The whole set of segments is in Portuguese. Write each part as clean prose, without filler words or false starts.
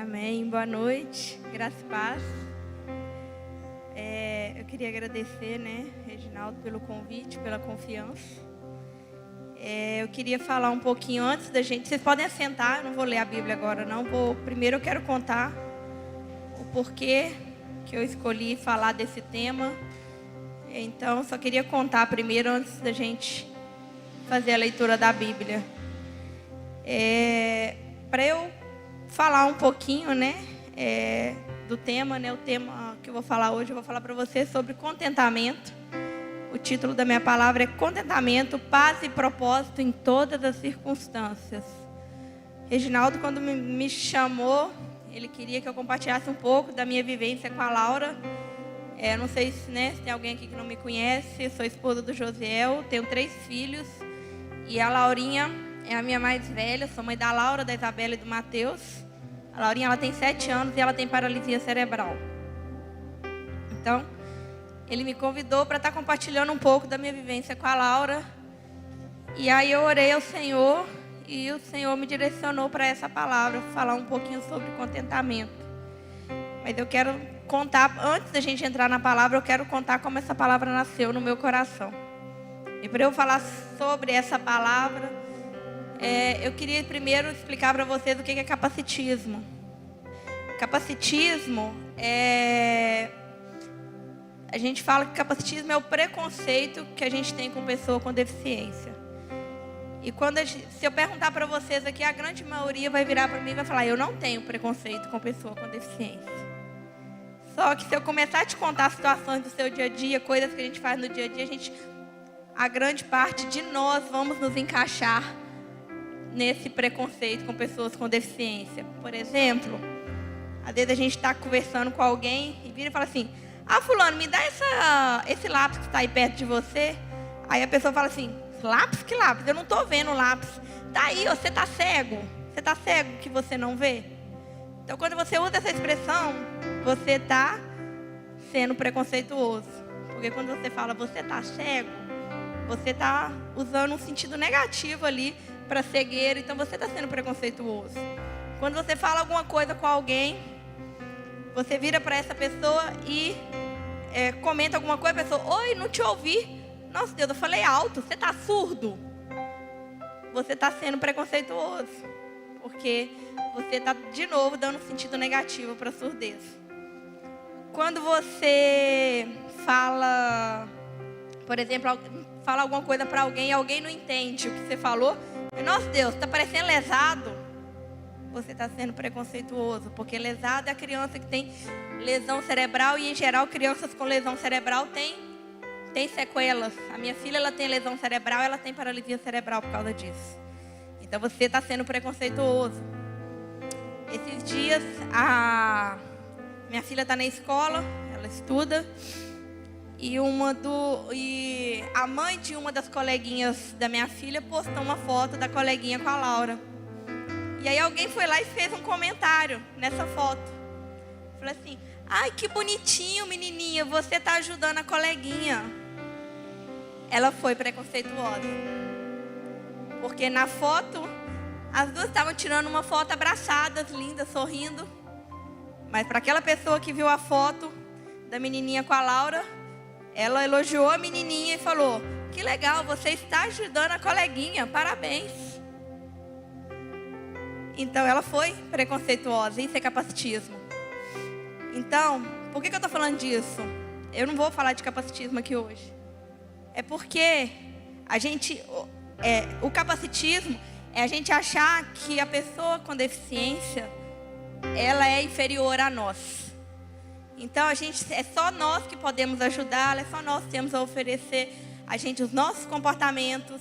Amém. Boa noite. Graça e paz. Eu queria agradecer, Reginaldo, pelo convite, pela confiança. Eu queria falar um pouquinho antes da gente. Vocês podem assentar, eu não vou ler a Bíblia agora, não. Primeiro eu quero contar o porquê que eu escolhi falar desse tema. Então, só queria contar primeiro antes da gente fazer a leitura da Bíblia. Para eu falar um pouquinho, do tema, o tema que eu vou falar hoje, eu vou falar para vocês sobre contentamento. O título da minha palavra é Contentamento, Paz e Propósito em Todas as Circunstâncias. Reginaldo, quando me chamou, ele queria que eu compartilhasse um pouco da minha vivência com a Laura. Não sei se tem alguém aqui que não me conhece. Eu sou esposa do Josiel, tenho 3 filhos. E a Laurinha é a minha mais velha. Sou mãe da Laura, da Isabela e do Matheus. A Laurinha ela tem 7 anos e ela tem paralisia cerebral. Então, ele me convidou para estar compartilhando um pouco da minha vivência com a Laura. E aí eu orei ao Senhor e o Senhor me direcionou para essa palavra, falar um pouquinho sobre contentamento. Mas eu quero contar, antes da gente entrar na palavra, eu quero contar como essa palavra nasceu no meu coração. E para eu falar sobre essa palavra, eu queria primeiro explicar para vocês o que é capacitismo. Capacitismo a gente fala que capacitismo é o preconceito que a gente tem com pessoa com deficiência. E se eu perguntar para vocês aqui, a grande maioria vai virar para mim e vai falar: eu não tenho preconceito com pessoa com deficiência. Só que se eu começar a te contar situações do seu dia a dia, coisas que a gente faz no dia a dia, a grande parte de nós vamos nos encaixar nesse preconceito com pessoas com deficiência. Por exemplo, às vezes a gente está conversando com alguém e vira e fala assim: ah, fulano, me dá esse lápis que está aí perto de você. Aí a pessoa fala assim: lápis? Que lápis? Eu não estou vendo o lápis. Tá aí, você está cego. Você está cego que você não vê? Então, quando você usa essa expressão, você está sendo preconceituoso. Porque quando você fala você está cego, você está usando um sentido negativo ali para cegueira. Então, você está sendo preconceituoso. Quando você fala alguma coisa com alguém, você vira para essa pessoa e comenta alguma coisa, a pessoa: oi, não te ouvi. Nossa Deus, eu falei alto, você está surdo? Você está sendo preconceituoso. Porque você está, de novo, dando um sentido negativo para a surdez. Quando você fala, por exemplo, fala alguma coisa para alguém e alguém não entende o que você falou, nossa Deus, está parecendo lesado. Você está sendo preconceituoso. Porque lesado é a criança que tem lesão cerebral. E, em geral, crianças com lesão cerebral têm sequelas. A minha filha ela tem lesão cerebral, ela tem paralisia cerebral por causa disso. Então você está sendo preconceituoso. Esses dias minha filha está na escola, ela estuda, e a mãe de uma das coleguinhas da minha filha postou uma foto da coleguinha com a Laura. E aí alguém foi lá e fez um comentário nessa foto. Falou assim: ai, que bonitinho, menininha, você está ajudando a coleguinha. Ela foi preconceituosa. Porque na foto, as duas estavam tirando uma foto abraçadas, lindas, sorrindo. Mas para aquela pessoa que viu a foto da menininha com a Laura, ela elogiou a menininha e falou: que legal, você está ajudando a coleguinha, parabéns. Então ela foi preconceituosa. Isso é capacitismo. Então, por que eu estou falando disso? Eu não vou falar de capacitismo aqui hoje. É porque o capacitismo é a gente achar que a pessoa com deficiência ela é inferior a nós. Então é só nós que podemos ajudá-la, é só nós que temos a oferecer os nossos comportamentos.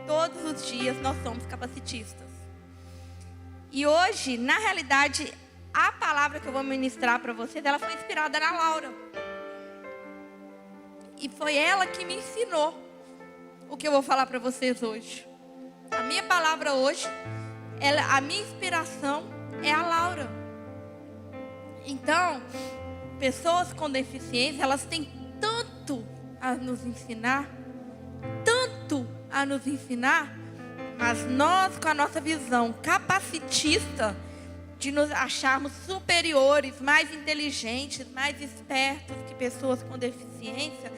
Todos os dias nós somos capacitistas. E hoje, na realidade, a palavra que eu vou ministrar para vocês, ela foi inspirada na Laura. E foi ela que me ensinou o que eu vou falar para vocês hoje. A minha palavra hoje, a minha inspiração é a Laura. Então, pessoas com deficiência, elas têm tanto a nos ensinar, mas nós, com a nossa visão capacitista, de nos acharmos superiores, mais inteligentes, mais espertos que pessoas com deficiência,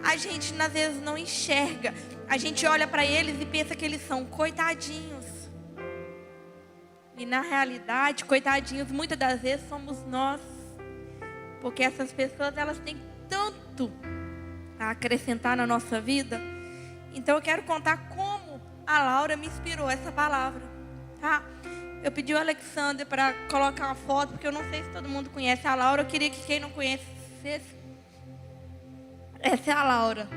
a gente às vezes não enxerga. A gente olha para eles e pensa que eles são coitadinhos. E na realidade, coitadinhos, muitas das vezes somos nós. Porque essas pessoas, elas têm tanto a acrescentar na nossa vida. Então eu quero contar como a Laura me inspirou essa palavra, tá? Eu pedi ao Alexander para colocar uma foto, porque eu não sei se todo mundo conhece a Laura. Eu queria que quem não conhecesse. Essa é a Laura.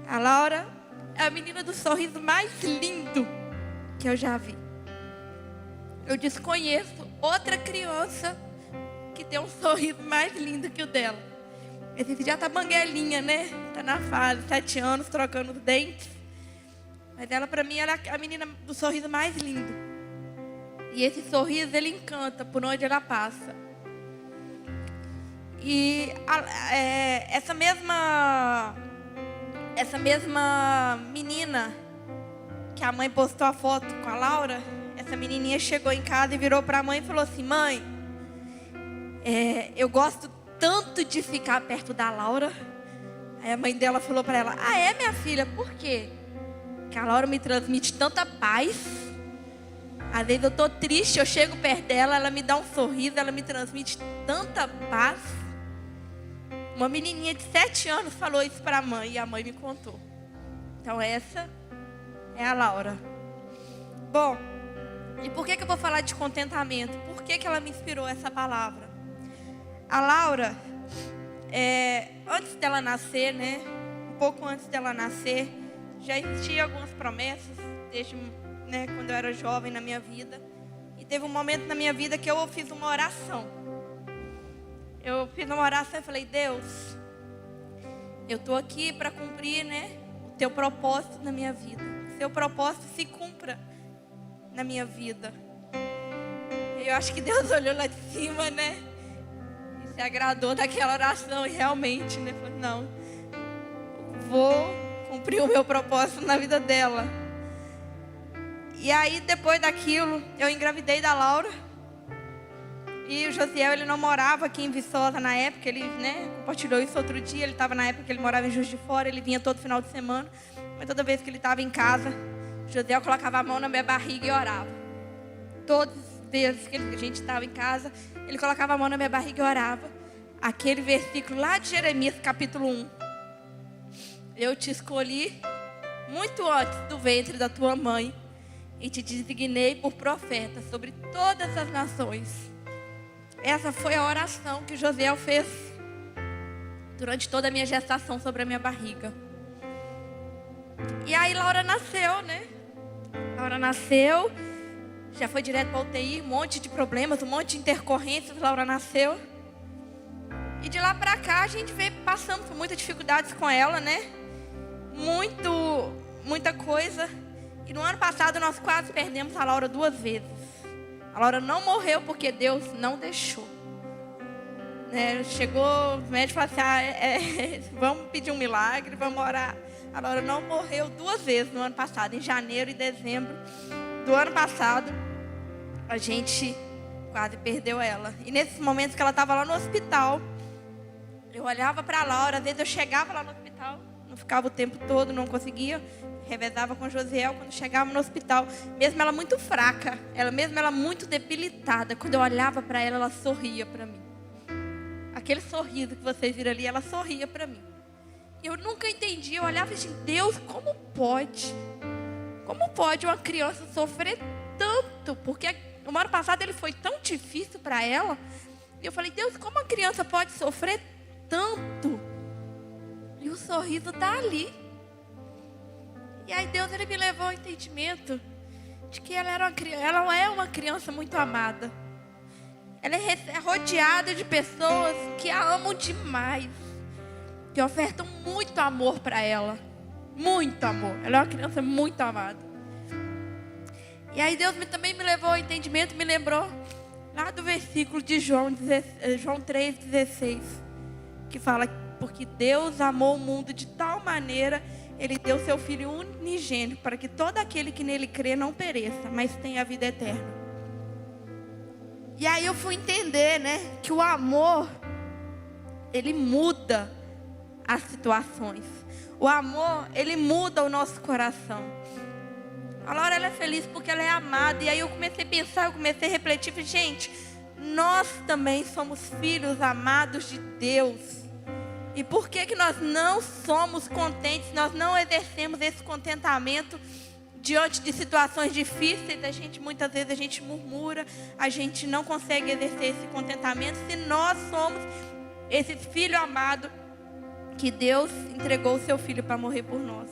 A Laura é a menina do sorriso mais lindo que eu já vi. Eu desconheço outra criança que tem um sorriso mais lindo que o dela. Esse já tá banguelinha, né? Tá na fase, 7 anos, trocando os dentes. Mas ela, pra mim, ela é a menina do sorriso mais lindo. E esse sorriso, ele encanta por onde ela passa. E essa mesma menina que a mãe postou a foto com a Laura, essa menininha chegou em casa e virou para a mãe e falou assim: mãe, eu gosto tanto de ficar perto da Laura. Aí a mãe dela falou para ela: ah, é, minha filha? Por quê? Porque a Laura me transmite tanta paz. Às vezes eu tô triste, eu chego perto dela, ela me dá um sorriso, ela me transmite tanta paz. Uma menininha de 7 anos falou isso para a mãe e a mãe me contou. Então essa é a Laura. Bom, e por que eu vou falar de contentamento? Por que ela me inspirou essa palavra? A Laura, antes dela nascer, né? Um pouco antes dela nascer, já existiam algumas promessas, desde quando eu era jovem na minha vida. E teve um momento na minha vida que eu fiz uma oração. Eu fiz uma oração e falei: Deus, eu estou aqui para cumprir, o teu propósito na minha vida. O seu propósito se cumpra na minha vida. Eu acho que Deus olhou lá de cima, e se agradou daquela oração e realmente, falou: não, vou cumprir o meu propósito na vida dela. E aí, depois daquilo, eu engravidei da Laura. E o Josiel, ele não morava aqui em Viçosa na época. Ele, compartilhou isso outro dia. Ele estava na época que ele morava em Juiz de Fora. Ele vinha todo final de semana. Mas toda vez que ele estava em casa, o Josiel colocava a mão na minha barriga e orava. Todas as vezes que a gente estava em casa, ele colocava a mão na minha barriga e orava. Aquele versículo lá de Jeremias, capítulo 1. Eu te escolhi muito antes do ventre da tua mãe e te designei por profeta sobre todas as nações. Essa foi a oração que Josiel fez durante toda a minha gestação sobre a minha barriga. E aí Laura nasceu, Laura nasceu, já foi direto para a UTI, um monte de problemas, um monte de intercorrências. Laura nasceu. E de lá para cá a gente veio passando por muitas dificuldades com ela, muita coisa. E no ano passado nós quase perdemos a Laura 2 vezes. A Laura não morreu porque Deus não deixou. Chegou o médico e falou assim: vamos pedir um milagre, vamos orar. A Laura não morreu 2 vezes no ano passado, em janeiro e dezembro do ano passado. A gente quase perdeu ela. E nesses momentos que ela estava lá no hospital, eu olhava para a Laura. Às vezes eu chegava lá no hospital, não ficava o tempo todo, não conseguia. Revezava com o Josiel. Quando chegava no hospital, mesmo ela muito fraca, ela muito debilitada, quando eu olhava para ela, ela sorria para mim. Aquele sorriso que vocês viram ali, ela sorria para mim. Eu nunca entendi. Eu olhava e disse: Deus, como pode? Como pode uma criança sofrer tanto? Porque no ano passado ele foi tão difícil para ela. E eu falei: Deus, como uma criança pode sofrer tanto? E o sorriso está ali. E aí Deus, ele me levou ao entendimento de que ela é uma criança muito amada. Ela é rodeada de pessoas que a amam demais, que ofertam muito amor para ela. Muito amor. Ela é uma criança muito amada. E aí Deus também me levou ao entendimento, me lembrou lá do versículo de João 3,16, que fala: porque Deus amou o mundo de tal maneira, Ele deu seu Filho unigênito, para que todo aquele que nele crê não pereça, mas tenha a vida eterna. E aí eu fui entender, né, que o amor, ele muda as situações. O amor, ele muda o nosso coração. A Laura, ela é feliz porque ela é amada. E aí eu comecei a pensar, eu comecei a refletir. Falei, gente, nós também somos filhos amados de Deus. E por que nós não somos contentes, nós não exercemos esse contentamento diante de situações difíceis? Muitas vezes a gente murmura, a gente não consegue exercer esse contentamento se nós somos esse filho amado que Deus entregou o seu filho para morrer por nós.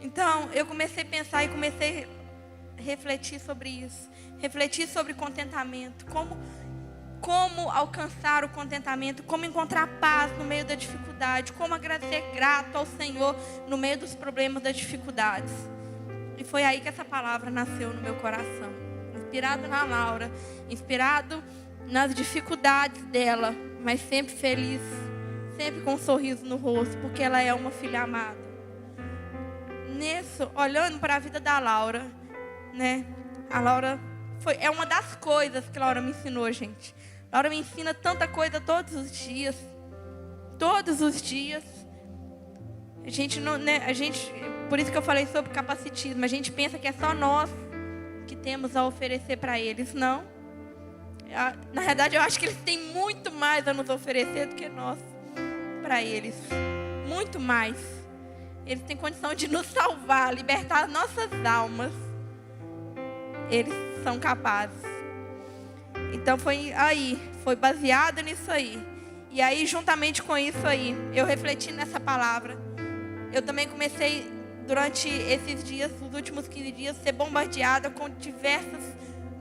Então, eu comecei a pensar e comecei a refletir sobre isso. Refletir sobre contentamento. Como alcançar o contentamento. Como encontrar paz no meio da dificuldade. Como agradecer grato ao Senhor no meio dos problemas, das dificuldades. E foi aí que essa palavra nasceu no meu coração. Inspirado na Laura. Inspirado nas dificuldades dela. Mas sempre feliz. Sempre com um sorriso no rosto. Porque ela é uma filha amada. Nisso, olhando para a vida da Laura, né? A Laura é uma das coisas que a Laura me ensinou, gente. A Laura me ensina tanta coisa todos os dias. Todos os dias. A gente não, né? Por isso que eu falei sobre capacitismo. A gente pensa que é só nós que temos a oferecer para eles. Não. Na verdade, eu acho que eles têm muito mais a nos oferecer do que nós para eles. Muito mais. Eles têm condição de nos salvar, libertar nossas almas. Eles são capazes. Então foi baseado nisso aí. E aí, juntamente com isso aí, eu refleti nessa palavra. Eu também comecei, durante esses dias, os últimos 15 dias, ser bombardeada com diversas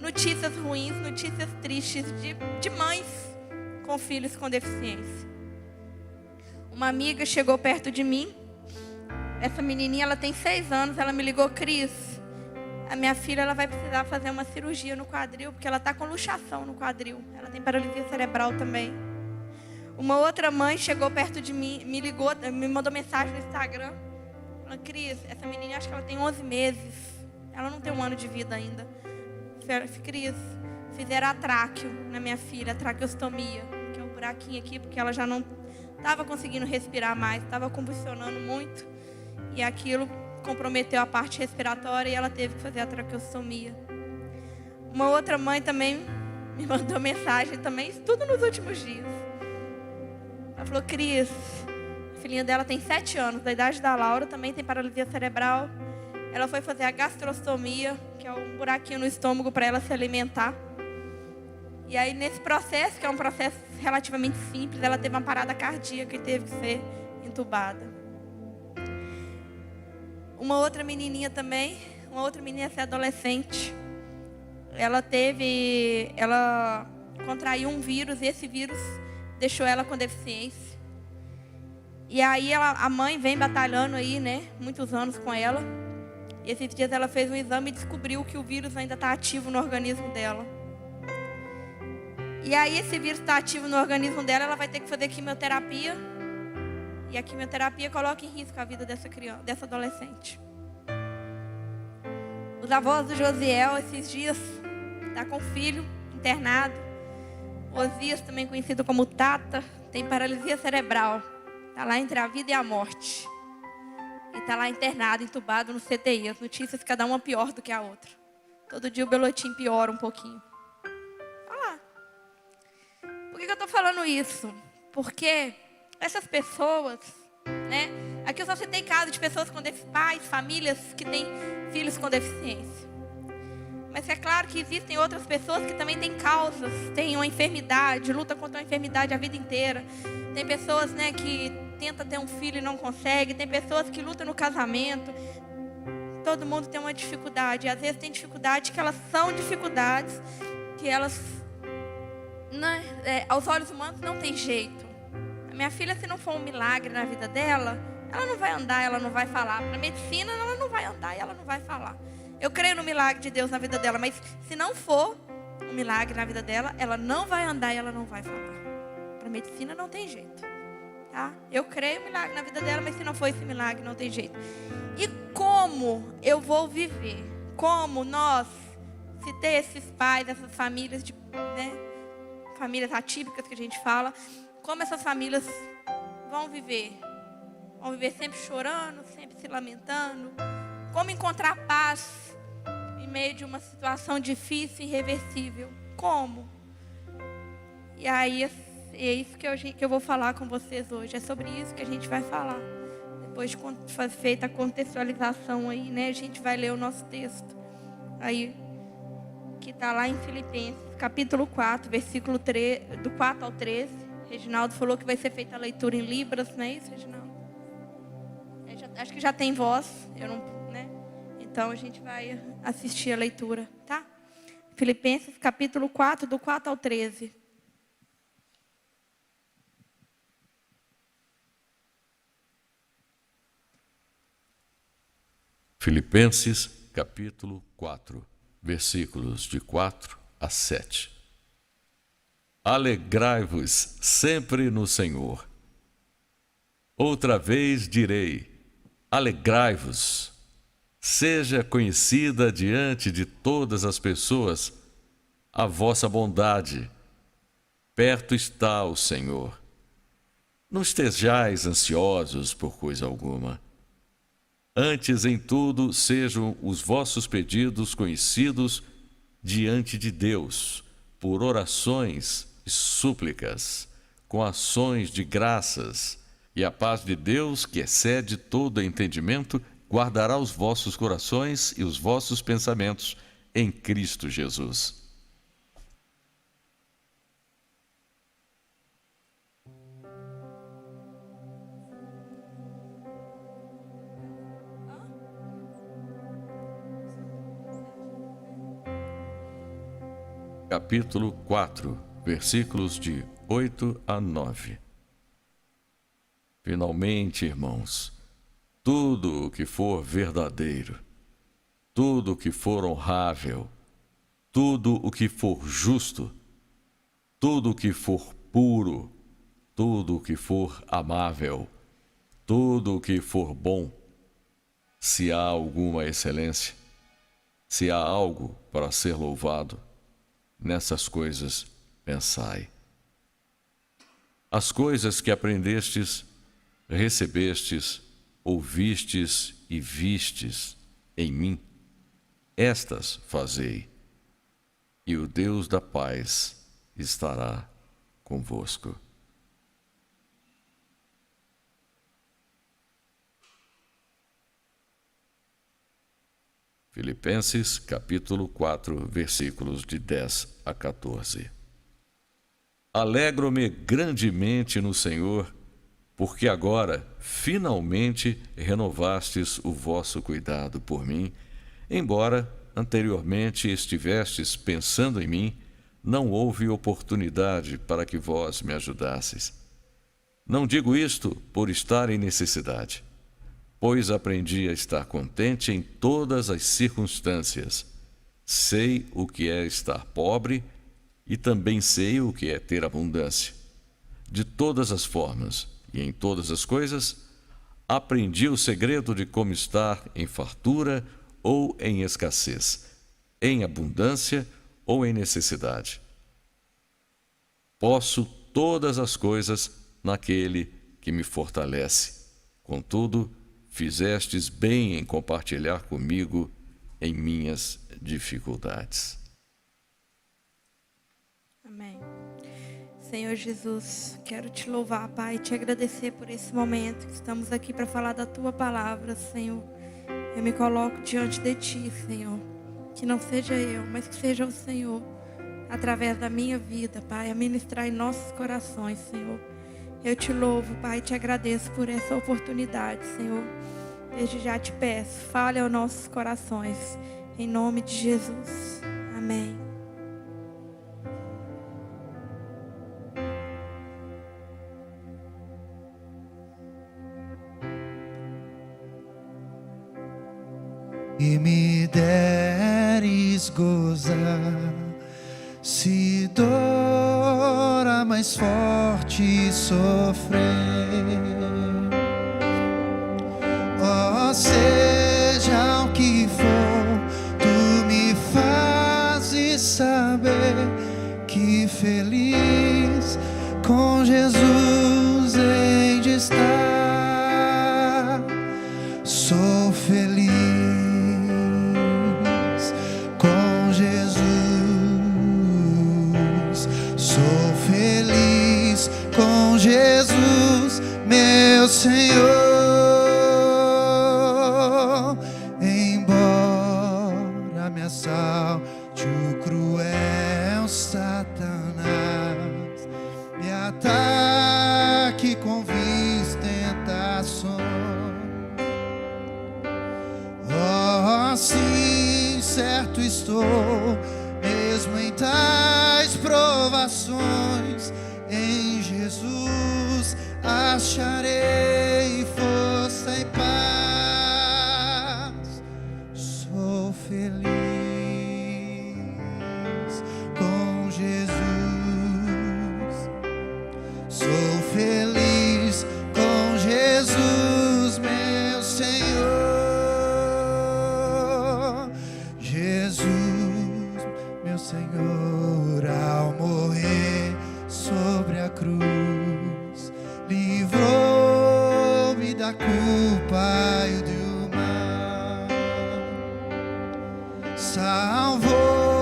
notícias ruins, notícias tristes de mães com filhos com deficiência. Uma amiga chegou perto de mim. Essa menininha, ela tem 6 anos, ela me ligou, Cris, a minha filha, ela vai precisar fazer uma cirurgia no quadril, porque ela está com luxação no quadril. Ela tem paralisia cerebral também. Uma outra mãe chegou perto de mim, me ligou, me mandou mensagem no Instagram. Falando, Cris, essa menininha, acho que ela tem 11 meses. Ela não tem 1 ano de vida ainda. Cris, fizeram a tráqueo na minha filha, a traqueostomia, que é um buraquinho aqui, porque ela já não estava conseguindo respirar mais, estava convulsionando muito. E aquilo comprometeu a parte respiratória e ela teve que fazer a traqueostomia. Uma outra mãe também me mandou mensagem também, tudo nos últimos dias. Ela falou, Cris, a filhinha dela tem 7 anos, da idade da Laura, também tem paralisia cerebral. Ela foi fazer a gastrostomia, que é um buraquinho no estômago para ela se alimentar. E aí nesse processo, que é um processo relativamente simples, ela teve uma parada cardíaca e teve que ser entubada. Uma outra menininha também, essa adolescente, ela contraiu um vírus e esse vírus deixou ela com deficiência. E aí a mãe vem batalhando aí, né, muitos anos com ela. E esses dias ela fez um exame e descobriu que o vírus ainda está ativo no organismo dela. E aí esse vírus está ativo no organismo dela, ela vai ter que fazer quimioterapia. E a quimioterapia coloca em risco a vida dessa criança, dessa adolescente. Os avós do Josiel, esses dias, está com um filho internado. Osias, também conhecido como Tata, tem paralisia cerebral. Está lá entre a vida e a morte. E está lá internado, entubado no CTI. As notícias, cada uma pior do que a outra. Todo dia o Belotim piora um pouquinho. Olha lá. Por que eu estou falando isso? Porque essas pessoas, né? Aqui eu só citei casos de pessoas com pais, famílias que têm filhos com deficiência. Mas é claro que existem outras pessoas que também têm causas, têm uma enfermidade, lutam contra uma enfermidade a vida inteira. Tem pessoas, né, que tentam ter um filho e não conseguem. Tem pessoas que lutam no casamento. Todo mundo tem uma dificuldade. E às vezes tem dificuldades que elas são dificuldades que elas, né, aos olhos humanos não tem jeito. Minha filha, se não for um milagre na vida dela, ela não vai andar, ela não vai falar. Para a medicina, ela não vai andar e ela não vai falar. Eu creio no milagre de Deus na vida dela, mas se não for um milagre na vida dela, ela não vai andar e ela não vai falar. Para a medicina não tem jeito. Tá? Eu creio no milagre na vida dela, mas se não for esse milagre, não tem jeito. E como eu vou viver? Como nós, citei esses pais, essas famílias, famílias atípicas que a gente fala, como essas famílias vão viver. Vão viver sempre chorando, sempre se lamentando. Como encontrar paz em meio de uma situação difícil e irreversível. Como? E aí, é isso que eu vou falar com vocês hoje. É sobre isso que a gente vai falar. Depois de feita a contextualização aí, né? A gente vai ler o nosso texto. Aí, que está lá em Filipenses, capítulo 4, versículo 3, do 4 ao 13. Reginaldo falou que vai ser feita a leitura em Libras, não é isso, Reginaldo? Acho que já tem voz, né? Então a gente vai assistir a leitura, tá? Filipenses, capítulo 4, do 4 ao 13. Filipenses, capítulo 4, versículos de 4 a 7. Alegrai-vos sempre no Senhor. Outra vez direi, alegrai-vos. Seja conhecida diante de todas as pessoas a vossa bondade. Perto está o Senhor. Não estejais ansiosos por coisa alguma. Antes, em tudo, sejam os vossos pedidos conhecidos diante de Deus, por orações e súplicas, com ações de graças, e a paz de Deus, que excede todo entendimento, guardará os vossos corações e os vossos pensamentos em Cristo Jesus. Capítulo 4, versículos de 8 a 9. Finalmente, irmãos, tudo o que for verdadeiro, tudo o que for honrável, tudo o que for justo, tudo o que for puro, tudo o que for amável, tudo o que for bom, se há alguma excelência, se há algo para ser louvado, nessas coisas pensai. As coisas que aprendestes, recebestes, ouvistes e vistes em mim, estas fazei, e o Deus da paz estará convosco. Filipenses, capítulo 4, versículos de 10 a 14. Alegro-me grandemente no Senhor, porque agora, finalmente, renovastes o vosso cuidado por mim, embora anteriormente estivestes pensando em mim, não houve oportunidade para que vós me ajudasseis. Não digo isto por estar em necessidade, pois aprendi a estar contente em todas as circunstâncias. Sei o que é estar pobre e também sei o que é ter abundância. De todas as formas e em todas as coisas, aprendi o segredo de como estar em fartura ou em escassez, em abundância ou em necessidade. Posso todas as coisas naquele que me fortalece. Contudo, fizestes bem em compartilhar comigo em minhas dificuldades. Amém. Senhor Jesus, quero te louvar, Pai, e te agradecer por esse momento que estamos aqui para falar da Tua palavra, Senhor. Eu me coloco diante de Ti, Senhor. Que não seja eu, mas que seja o Senhor, através da minha vida, Pai, a ministrar em nossos corações, Senhor. Eu te louvo, Pai, e te agradeço por essa oportunidade, Senhor. Desde já te peço, fale aos nossos corações, em nome de Jesus. Amém. E me deres gozar, se dor a mais forte sofrer, ó, seja o que for, tu me faz saber que feliz com Jesus hei de estar. Sou feliz com Jesus. Sou feliz com Jesus, meu Senhor. Embora me assalte o cruel Satanás, me ataque com vis tentações, oh, sim, certo estou, mesmo em tais provações, em Jesus acharei força e paz. Sou feliz com Jesus. Sou feliz com Jesus, meu Senhor. Jesus, meu Senhor, ao morrer sobre a cruz, livrou-me da culpa e do mal. Salvou-me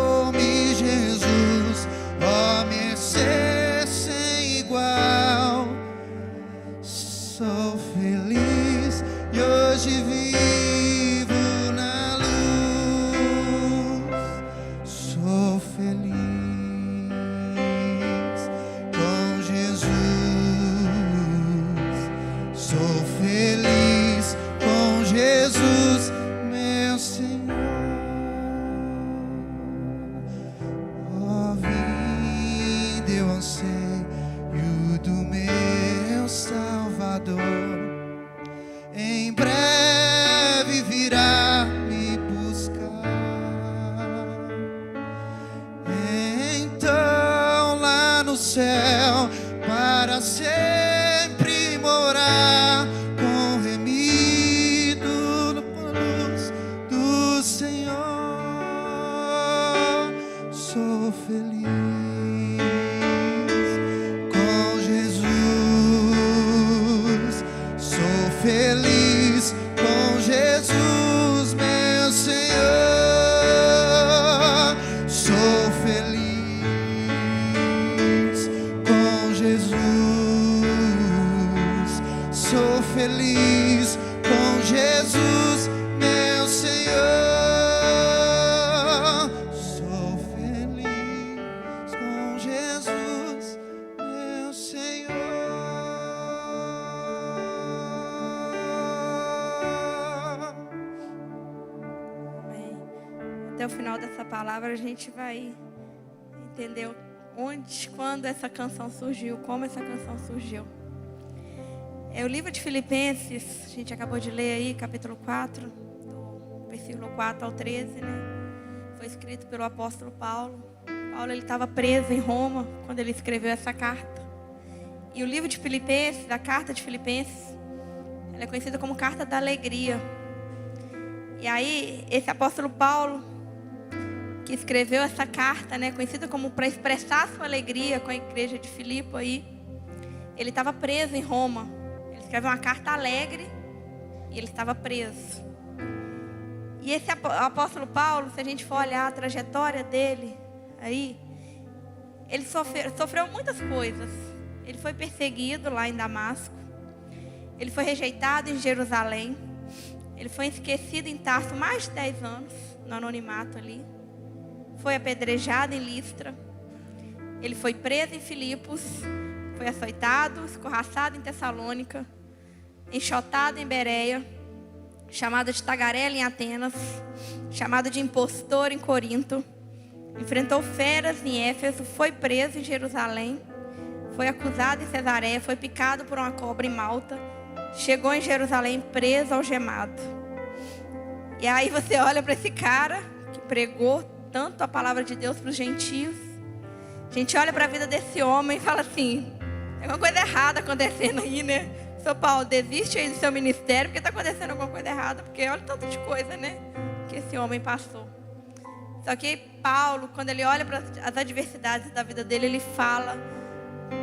Jesus, ó mercê sem igual. Sou feliz e hoje vivo na luz. Sou feliz com Jesus. Sou feliz com Jesus, meu Senhor. Ó vida, eu anseio do meu Salvador. Em breve virá me buscar. Então lá no céu para sempre morar, com remido na luz do Senhor. Sou feliz com Jesus. Sou feliz com Jesus, meu Senhor. Sou feliz com Jesus. Sou feliz com Jesus, meu Senhor. Sou feliz com Jesus, meu Senhor. Amém. Até o final dessa palavra a gente vai entender onde, quando essa canção surgiu, como essa canção surgiu. É o livro de Filipenses, a gente acabou de ler aí, capítulo 4, do versículo 4 ao 13, né? Foi escrito pelo apóstolo Paulo. Paulo, ele estava preso em Roma quando ele escreveu essa carta. E o livro de Filipenses, a carta de Filipenses, ela é conhecida como carta da alegria. E aí, esse apóstolo Paulo, que escreveu essa carta, né, conhecida como para expressar sua alegria com a igreja de Filipe aí, ele estava preso em Roma. Ele escreveu uma carta alegre e ele estava preso. E esse apóstolo Paulo, se a gente for olhar a trajetória dele aí, ele sofreu muitas coisas. Ele foi perseguido lá em Damasco. Ele foi rejeitado em Jerusalém. Ele foi esquecido em Tarso mais de 10 anos, no anonimato ali. Foi apedrejado em Listra. Ele foi preso em Filipos. Foi açoitado, escorraçado em Tessalônica, enxotado em Bereia, chamado de tagarela em Atenas, chamado de impostor em Corinto. Enfrentou feras em Éfeso, foi preso em Jerusalém, foi acusado em Cesareia, foi picado por uma cobra em Malta, chegou em Jerusalém preso, algemado. E aí você olha para esse cara que pregou tanto a palavra de Deus para os gentios. A gente olha para a vida desse homem e fala assim: tem alguma coisa errada acontecendo aí, né? Seu Paulo, desiste aí do seu ministério, porque está acontecendo alguma coisa errada. Porque olha o tanto de coisa, né, que esse homem passou. Só que Paulo, quando ele olha para as adversidades da vida dele, ele fala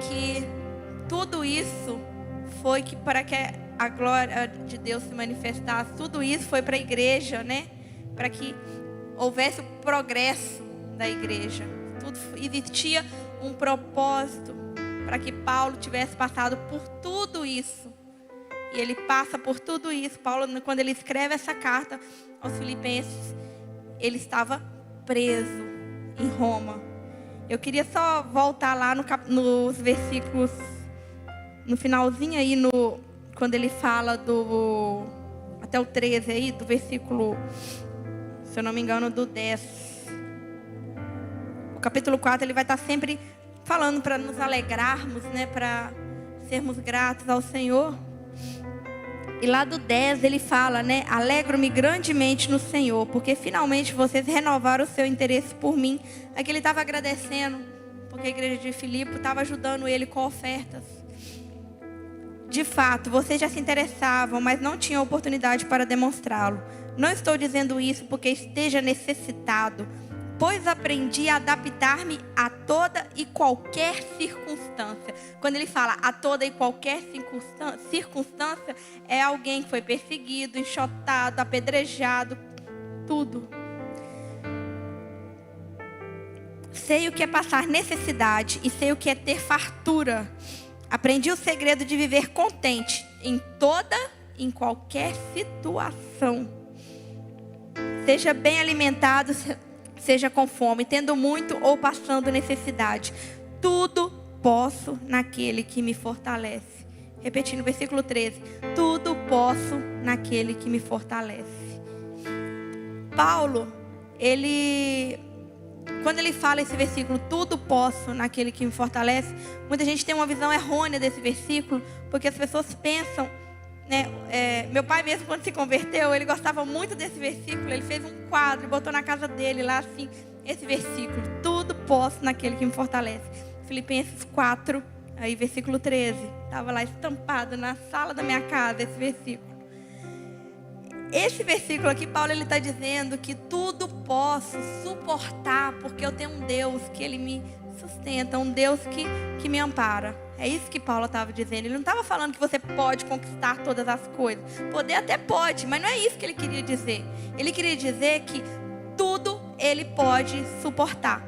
que tudo isso foi para que a glória de Deus se manifestasse. Tudo isso foi para a igreja, né? Para que houvesse o progresso da igreja. Tudo existia um propósito para que Paulo tivesse passado por tudo isso. E ele passa por tudo isso. Paulo, quando ele escreve essa carta aos Filipenses, ele estava preso em Roma. Eu queria só voltar lá nos versículos, no finalzinho aí, quando ele fala até o 13 aí, do versículo, se eu não me engano, do 10. O capítulo 4, ele vai estar sempre falando para nos alegrarmos, né, para sermos gratos ao Senhor. E lá do 10 ele fala, né? Alegro-me grandemente no Senhor, porque finalmente vocês renovaram o seu interesse por mim. Aqui ele estava agradecendo, porque a igreja de Filipe estava ajudando ele com ofertas. De fato, vocês já se interessavam, mas não tinham oportunidade para demonstrá-lo. Não estou dizendo isso porque esteja necessitado, pois aprendi a adaptar-me a toda e qualquer circunstância. Quando ele fala a toda e qualquer circunstância, é alguém que foi perseguido, enxotado, apedrejado, tudo. Sei o que é passar necessidade e sei o que é ter fartura. Aprendi o segredo de viver contente em toda e em qualquer situação. Seja bem alimentado, seja com fome, tendo muito ou passando necessidade. Tudo posso naquele que me fortalece. Repetindo o versículo 13. Tudo posso naquele que me fortalece. Paulo, quando ele fala esse versículo, tudo posso naquele que me fortalece, muita gente tem uma visão errônea desse versículo, porque as pessoas pensam, né? Meu pai mesmo, quando se converteu, ele gostava muito desse versículo. Ele fez um quadro e botou na casa dele lá assim, esse versículo: tudo posso naquele que me fortalece. Filipenses 4, aí versículo 13, estava lá estampado na sala da minha casa esse versículo. Esse versículo aqui, Paulo, ele está dizendo que tudo posso suportar, porque eu tenho um Deus que ele me sustenta, um Deus que me ampara. É isso que Paulo estava dizendo. Ele não estava falando que você pode conquistar todas as coisas. Poder até pode, mas não é isso que ele queria dizer. Ele queria dizer que tudo ele pode suportar.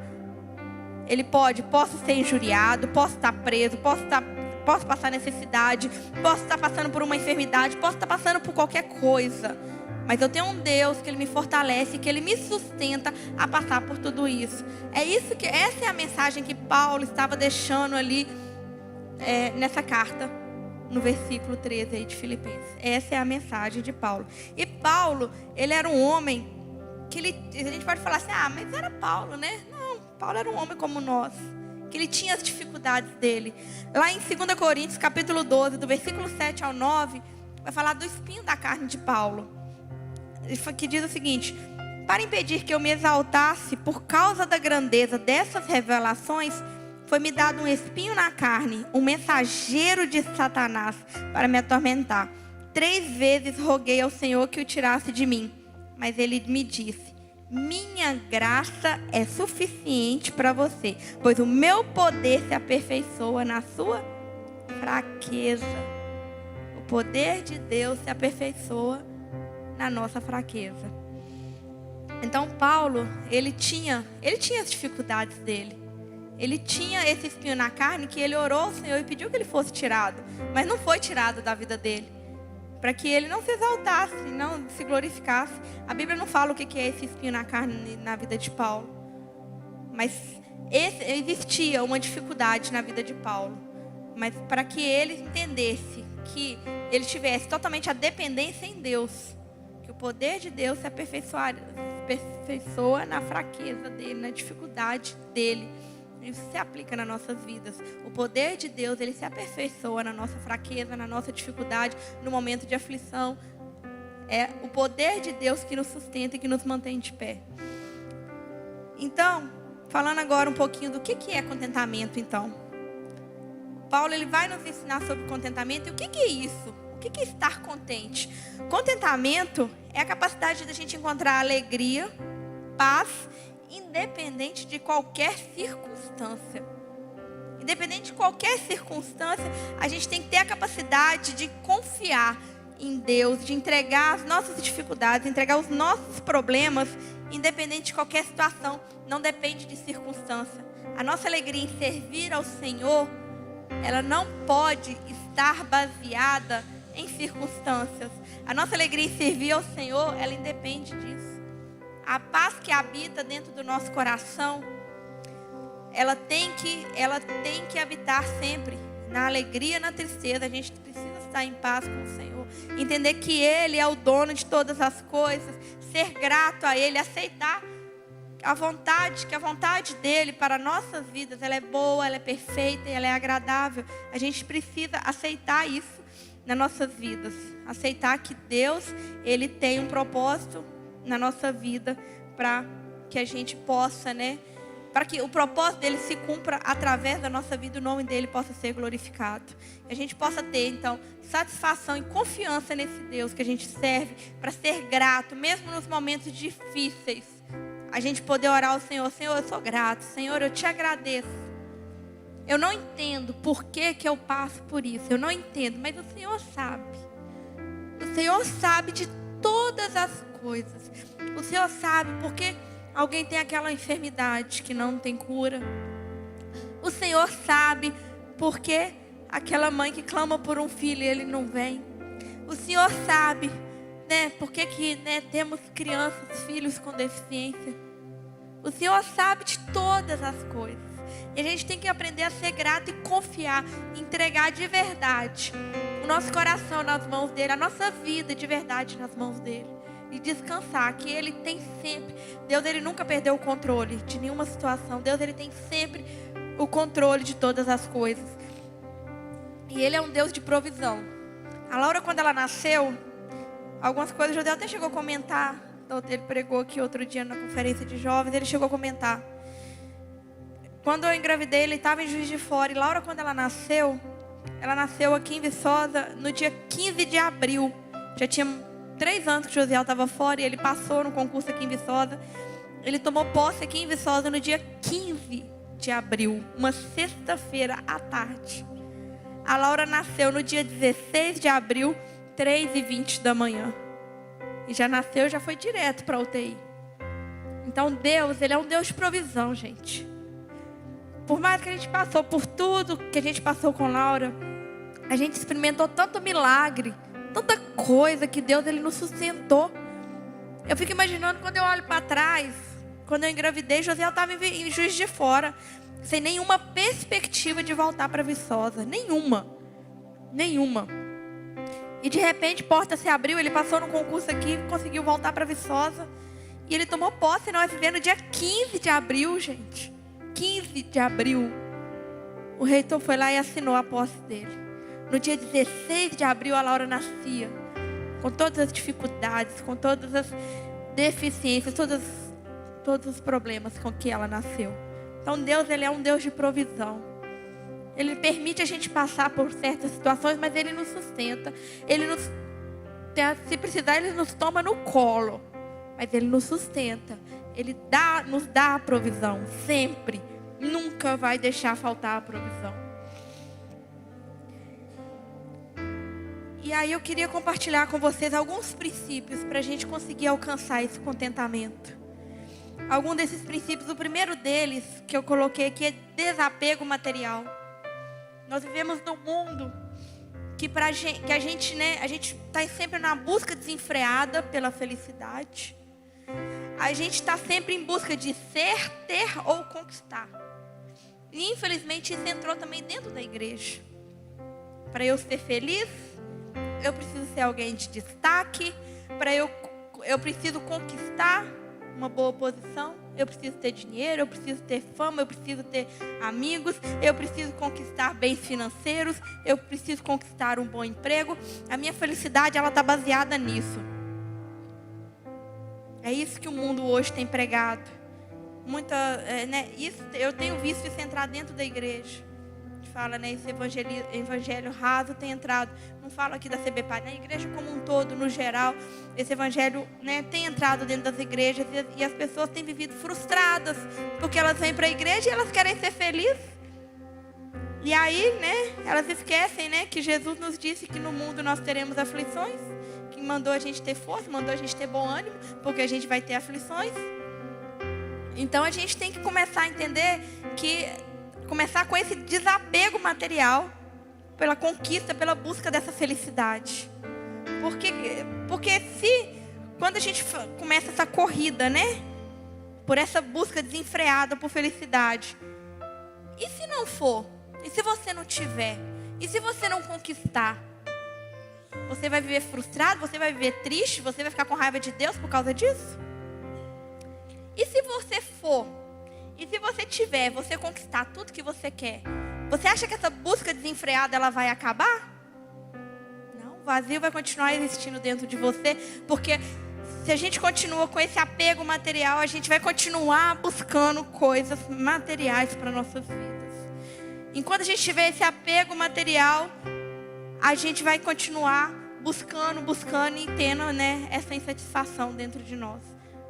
Ele posso ser injuriado, posso estar preso, posso passar necessidade, posso estar passando por uma enfermidade, posso estar passando por qualquer coisa. Mas eu tenho um Deus que ele me fortalece, que ele me sustenta a passar por tudo isso. Essa é a mensagem que Paulo estava deixando ali nessa carta, no versículo 13 aí de Filipenses. Essa é a mensagem de Paulo. E Paulo, ele era um homem que a gente pode falar assim, mas era Paulo, né? Não, Paulo era um homem como nós, que ele tinha as dificuldades dele. Lá em 2 Coríntios, capítulo 12, do versículo 7 ao 9, vai falar do espinho da carne de Paulo, que diz o seguinte: para impedir que eu me exaltasse por causa da grandeza dessas revelações, foi-me dado um espinho na carne, um mensageiro de Satanás para me atormentar. 3 vezes roguei ao Senhor que o tirasse de mim, mas ele me disse: minha graça é suficiente para você, pois o meu poder se aperfeiçoa na sua fraqueza. O poder de Deus se aperfeiçoa na nossa fraqueza. Então Paulo, ele tinha as dificuldades dele. Ele tinha esse espinho na carne que ele orou ao Senhor e pediu que ele fosse tirado, mas não foi tirado da vida dele, para que ele não se exaltasse, não se glorificasse. A Bíblia não fala o que é esse espinho na carne na vida de Paulo, mas existia uma dificuldade na vida de Paulo, mas para que ele entendesse que ele tivesse totalmente a dependência em Deus, que o poder de Deus se aperfeiçoa na fraqueza dele, na dificuldade dele. Isso se aplica nas nossas vidas. O poder de Deus, ele se aperfeiçoa na nossa fraqueza, na nossa dificuldade, no momento de aflição. É o poder de Deus que nos sustenta e que nos mantém de pé. Então, falando agora um pouquinho do que é contentamento, então. Paulo, ele vai nos ensinar sobre contentamento. E o que é isso? O que é estar contente? Contentamento é a capacidade da gente encontrar alegria, paz independente de qualquer circunstância. Independente de qualquer circunstância, a gente tem que ter a capacidade de confiar em Deus, de entregar as nossas dificuldades, entregar os nossos problemas, independente de qualquer situação. Não depende de circunstância. A nossa alegria em servir ao Senhor, ela não pode estar baseada em circunstâncias. A nossa alegria em servir ao Senhor, ela independe disso. A paz que habita dentro do nosso coração, ela tem que habitar sempre. Na alegria, na tristeza, a gente precisa estar em paz com o Senhor. Entender que Ele é o dono de todas as coisas. Ser grato a Ele, aceitar que a vontade dEle para nossas vidas, ela é boa, ela é perfeita e ela é agradável. A gente precisa aceitar isso nas nossas vidas. Aceitar que Deus, Ele tem um propósito na nossa vida para que a gente possa, para que o propósito dele se cumpra através da nossa vida, o nome dele possa ser glorificado. Que a gente possa ter, então, satisfação e confiança nesse Deus que a gente serve, para ser grato, mesmo nos momentos difíceis. A gente poder orar ao Senhor: Senhor, eu sou grato, Senhor, eu te agradeço. Eu não entendo por que eu passo por isso, eu não entendo, mas o Senhor sabe. O Senhor sabe de todas as coisas. O Senhor sabe porque alguém tem aquela enfermidade que não tem cura. O Senhor sabe porque aquela mãe que clama por um filho e ele não vem. O Senhor sabe, porque que temos crianças, filhos com deficiência. O Senhor sabe de todas as coisas. E a gente tem que aprender a ser grato e confiar, entregar de verdade o nosso coração nas mãos dele, a nossa vida de verdade nas mãos dele. E descansar que Ele tem sempre. Deus, Ele nunca perdeu o controle de nenhuma situação. Deus, Ele tem sempre o controle de todas as coisas. E Ele é um Deus de provisão. A Laura, quando ela nasceu, algumas coisas o Judeu até chegou a comentar. Então, ele pregou aqui outro dia na conferência de jovens. Ele chegou a comentar. Quando eu engravidei, ele estava em Juiz de Fora. E Laura, quando ela nasceu aqui em Viçosa no dia 15 de abril. Já tinha 3 anos que o Josiel estava fora e ele passou no concurso aqui em Viçosa. Ele tomou posse aqui em Viçosa no dia 15 de abril, uma sexta-feira à tarde. A Laura nasceu no dia 16 de abril, 3h20 da manhã. E já nasceu, já foi direto para a UTI. Então Deus, Ele é um Deus de provisão, gente. Por mais que a gente passou por tudo que a gente passou com Laura, a gente experimentou tanto milagre, tanta coisa que Deus, Ele nos sustentou. Eu fico imaginando quando eu olho para trás, quando eu engravidei, Josiel estava em Juiz de Fora, sem nenhuma perspectiva de voltar para Viçosa. Nenhuma. E de repente, porta se abriu, ele passou no concurso aqui, conseguiu voltar para Viçosa. E ele tomou posse, nós vivemos no dia 15 de abril, gente. 15 de abril. O reitor foi lá e assinou a posse dele. No dia 16 de abril, a Laura nascia. Com todas as dificuldades, com todas as deficiências, todos os problemas com que ela nasceu. Então Deus, Ele é um Deus de provisão. Ele permite a gente passar por certas situações, mas Ele nos sustenta. Se precisar, Ele nos toma no colo. Mas Ele nos sustenta. Ele nos dá a provisão, sempre. Nunca vai deixar faltar a provisão. E aí eu queria compartilhar com vocês alguns princípios para a gente conseguir alcançar esse contentamento. Algum desses princípios, o primeiro deles que eu coloquei aqui é desapego material. Nós vivemos num mundo que a gente está sempre na busca desenfreada pela felicidade. A gente está sempre em busca de ser, ter ou conquistar. E infelizmente isso entrou também dentro da igreja. Para eu ser feliz, eu preciso ser alguém de destaque. Eu preciso conquistar uma boa posição. Eu preciso ter dinheiro, eu preciso ter fama, eu preciso ter amigos, eu preciso conquistar bens financeiros, eu preciso conquistar um bom emprego. A minha felicidade, ela está baseada nisso. É isso que o mundo hoje tem pregado. Eu tenho visto isso entrar dentro da igreja. gente fala, né? Esse evangelho raso tem entrado. Não falo aqui da CBPAD, na igreja como um todo, no geral. Esse evangelho, né, tem entrado dentro das igrejas e as pessoas têm vivido frustradas. Porque elas vêm para a igreja e elas querem ser felizes. E aí, né, elas esquecem, né, que Jesus nos disse que no mundo nós teremos aflições. Que mandou a gente ter força, mandou a gente ter bom ânimo, porque a gente vai ter aflições. Então a gente tem que começar a entender começar com esse desapego material, pela conquista, pela busca dessa felicidade. Porque quando a gente começa essa corrida, né, por essa busca desenfreada por felicidade, e se não for? E se você não tiver? E se você não conquistar? Você vai viver frustrado? Você vai viver triste? Você vai ficar com raiva de Deus por causa disso? E se você for? E se você tiver, você conquistar tudo que você quer? Você acha que essa busca desenfreada ela vai acabar? Não, o vazio vai continuar existindo dentro de você, porque se a gente continua com esse apego material, a gente vai continuar buscando coisas materiais para nossas vidas. Enquanto a gente tiver esse apego material, a gente vai continuar buscando e tendo, né, essa insatisfação dentro de nós.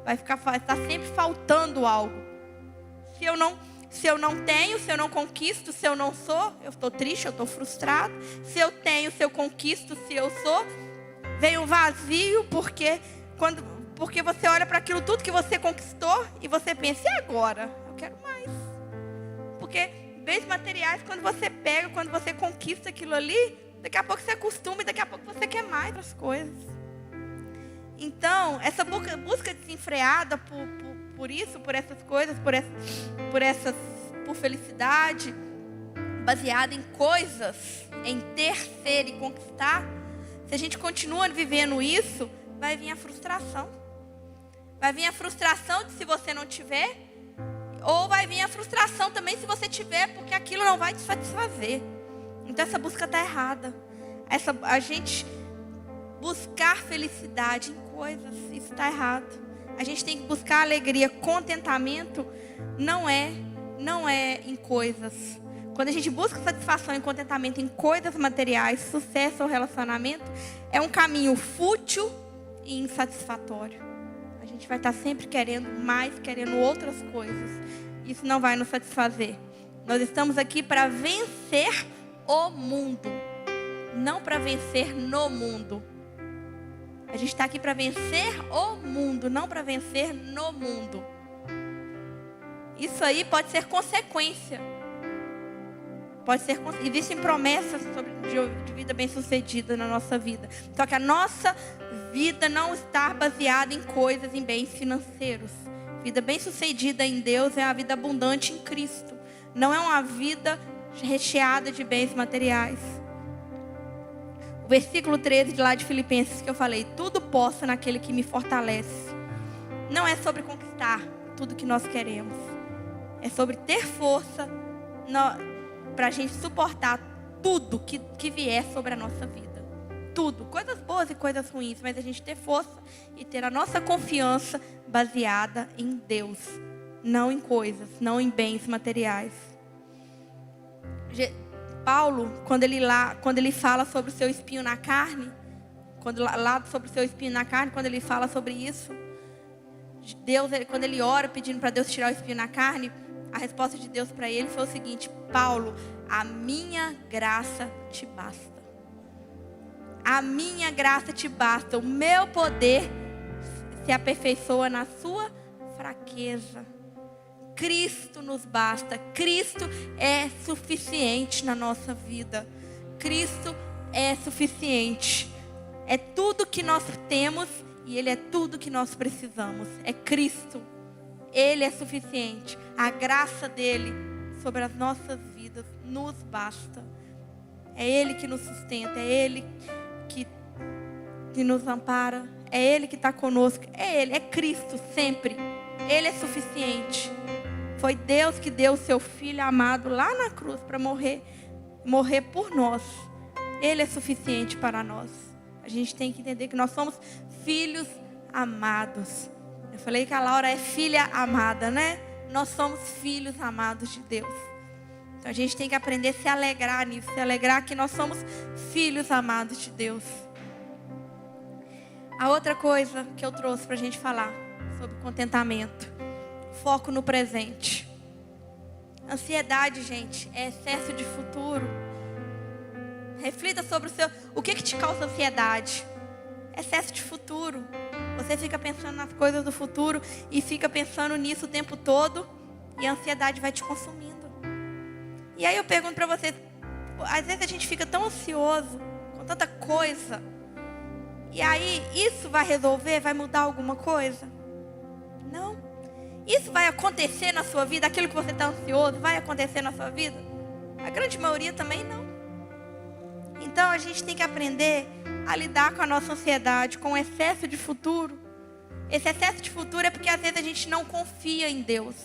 Vai estar sempre faltando algo. Se eu não tenho, se eu não conquisto, se eu não sou, eu estou triste, eu estou frustrado. Se eu tenho, se eu conquisto, se eu sou, vem um vazio, porque você olha para aquilo tudo que você conquistou e você pensa, e agora? Eu quero mais. Porque bens materiais, quando você pega, quando você conquista aquilo ali, daqui a pouco você acostuma e daqui a pouco você quer mais das coisas. Então, essa busca desenfreada por isso, por essas coisas, por felicidade, baseada em coisas, em ter, ser e conquistar, se a gente continua vivendo isso, vai vir a frustração. Vai vir a frustração de se você não tiver, ou vai vir a frustração também se você tiver, porque aquilo não vai te satisfazer. Então essa busca está errada. A gente buscar felicidade em coisas, isso está errado. A gente tem que buscar alegria, contentamento, não é em coisas. Quando a gente busca satisfação e contentamento em coisas materiais, sucesso ou relacionamento, é um caminho fútil e insatisfatório. A gente vai estar sempre querendo mais, querendo outras coisas. Isso não vai nos satisfazer. Nós estamos aqui para vencer o mundo, não para vencer no mundo. A gente está aqui para vencer o mundo, não para vencer no mundo. Isso aí pode ser consequência. Existem promessas de vida bem-sucedida na nossa vida. Só que a nossa vida não está baseada em coisas, em bens financeiros. Vida bem-sucedida em Deus é a vida abundante em Cristo. Não é uma vida recheada de bens materiais. O versículo 13 de lá de Filipenses que eu falei, tudo posso naquele que me fortalece. Não é sobre conquistar tudo que nós queremos. É sobre ter força para a gente suportar tudo que vier sobre a nossa vida. Tudo, coisas boas e coisas ruins, mas a gente ter força e ter a nossa confiança baseada em Deus, não em coisas, não em bens materiais. Paulo, quando ele fala sobre o seu espinho na carne, quando ele fala sobre isso, Deus, quando ele ora pedindo para Deus tirar o espinho na carne, a resposta de Deus para ele foi o seguinte: Paulo, a minha graça te basta. A minha graça te basta. O meu poder se aperfeiçoa na sua fraqueza. Cristo nos basta. Cristo é suficiente na nossa vida. Cristo é suficiente. É tudo que nós temos e Ele é tudo que nós precisamos. É Cristo. Ele é suficiente. A graça dele sobre as nossas vidas nos basta. É Ele que nos sustenta. É Ele que nos ampara. É Ele que está conosco. É Ele, é Cristo sempre. Ele é suficiente. Foi Deus que deu o seu Filho amado lá na cruz para morrer por nós. Ele é suficiente para nós. A gente tem que entender que nós somos filhos amados. Eu falei que a Laura é filha amada, né? Nós somos filhos amados de Deus. Então a gente tem que aprender a se alegrar nisso, se alegrar que nós somos filhos amados de Deus. A outra coisa que eu trouxe para a gente falar sobre contentamento, foco no presente. Ansiedade, gente, é excesso de futuro. Reflita sobre o que te causa ansiedade. Excesso de futuro. Você fica pensando nas coisas do futuro e fica pensando nisso o tempo todo e a ansiedade vai te consumindo. E aí eu pergunto para você, às vezes a gente fica tão ansioso com tanta coisa. E aí isso vai resolver, vai mudar alguma coisa? Não. Isso vai acontecer na sua vida, aquilo que você está ansioso, vai acontecer na sua vida? A grande maioria também não. Então a gente tem que aprender a lidar com a nossa ansiedade, com o excesso de futuro. Esse excesso de futuro é porque às vezes a gente não confia em Deus.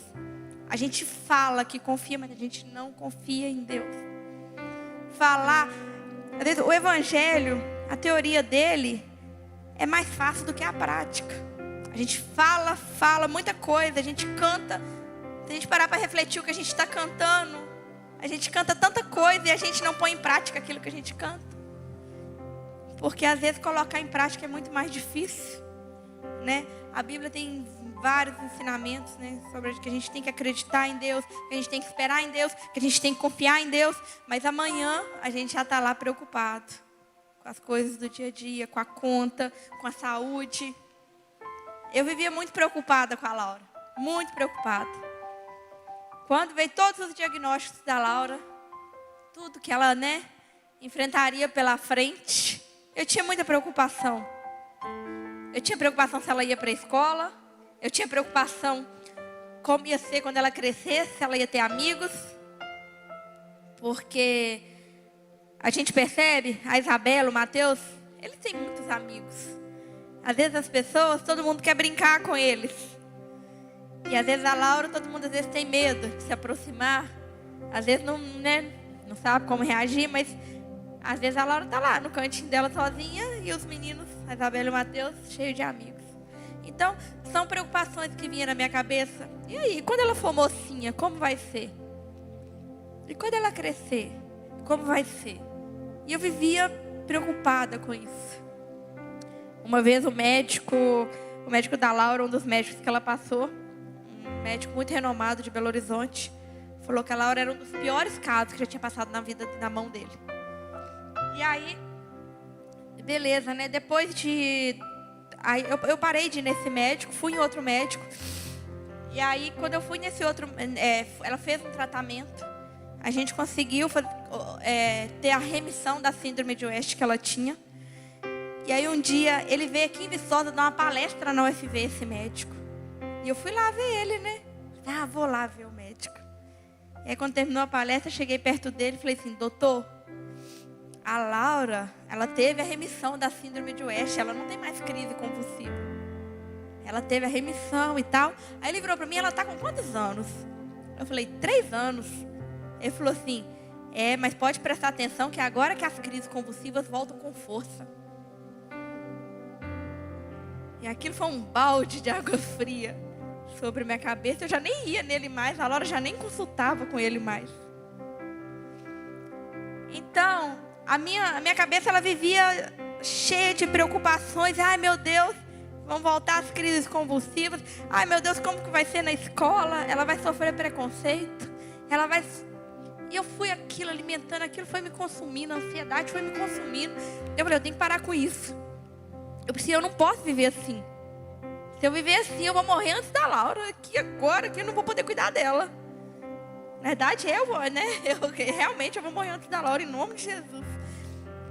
A gente fala que confia, mas a gente não confia em Deus. Às vezes o evangelho, a teoria dele é mais fácil do que a prática. A gente fala muita coisa, a gente canta. Se a gente parar para refletir o que a gente está cantando, a gente canta tanta coisa e a gente não põe em prática aquilo que a gente canta. Porque às vezes colocar em prática é muito mais difícil, né? A Bíblia tem vários ensinamentos, né, sobre que a gente tem que acreditar em Deus, que a gente tem que esperar em Deus, que a gente tem que confiar em Deus. Mas amanhã a gente já está lá preocupado com as coisas do dia a dia, com a conta, com a saúde. Eu vivia muito preocupada com a Laura, muito preocupada. Quando veio todos os diagnósticos da Laura, tudo que ela, né, enfrentaria pela frente, eu tinha muita preocupação. Eu tinha preocupação se ela ia para a escola. Eu tinha preocupação como ia ser quando ela crescesse, se ela ia ter amigos. Porque a gente percebe, a Isabela, o Mateus, eles têm muitos amigos. Às vezes as pessoas, todo mundo quer brincar com eles. E às vezes a Laura, todo mundo às vezes tem medo de se aproximar. Às vezes não sabe como reagir, mas às vezes a Laura está lá no cantinho dela sozinha e os meninos, a Isabela e o Mateus, cheios de amigos. Então, são preocupações que vinham na minha cabeça. E aí, quando ela for mocinha, como vai ser? E quando ela crescer, como vai ser? E eu vivia preocupada com isso. Uma vez o médico da Laura, um dos médicos que ela passou, um médico muito renomado de Belo Horizonte, falou que a Laura era um dos piores casos que já tinha passado na vida, na mão dele. E aí, beleza, né? Depois de... Aí eu parei de ir nesse médico, fui em outro médico. E aí, quando eu fui nesse outro... ela fez um tratamento. A gente conseguiu ter a remissão da síndrome de West que ela tinha. E aí, um dia, ele veio aqui em Viçosa dar uma palestra na UFV, esse médico. E eu fui lá ver ele, né? Vou lá ver o médico. E aí, quando terminou a palestra, eu cheguei perto dele e falei assim, doutor... A Laura, ela teve a remissão da síndrome de West. Ela não tem mais crise convulsiva. Ela teve a remissão e tal. Aí ele virou para mim, ela está com quantos anos? Eu falei, 3 anos. Ele falou assim, mas pode prestar atenção que agora que as crises convulsivas voltam com força. E aquilo foi um balde de água fria sobre minha cabeça. Eu já nem ia nele mais. A Laura já nem consultava com ele mais. Então... A minha cabeça, ela vivia cheia de preocupações. Ai, meu Deus, vão voltar as crises convulsivas. Ai, meu Deus, como que vai ser na escola? Ela vai sofrer preconceito. E eu fui alimentando aquilo, foi me consumindo. A ansiedade foi me consumindo. Eu falei, eu tenho que parar com isso. Eu não posso viver assim. Se eu viver assim, eu vou morrer antes da Laura. Aqui agora, que eu não vou poder cuidar dela. Na verdade, realmente eu vou morrer antes da Laura, em nome de Jesus.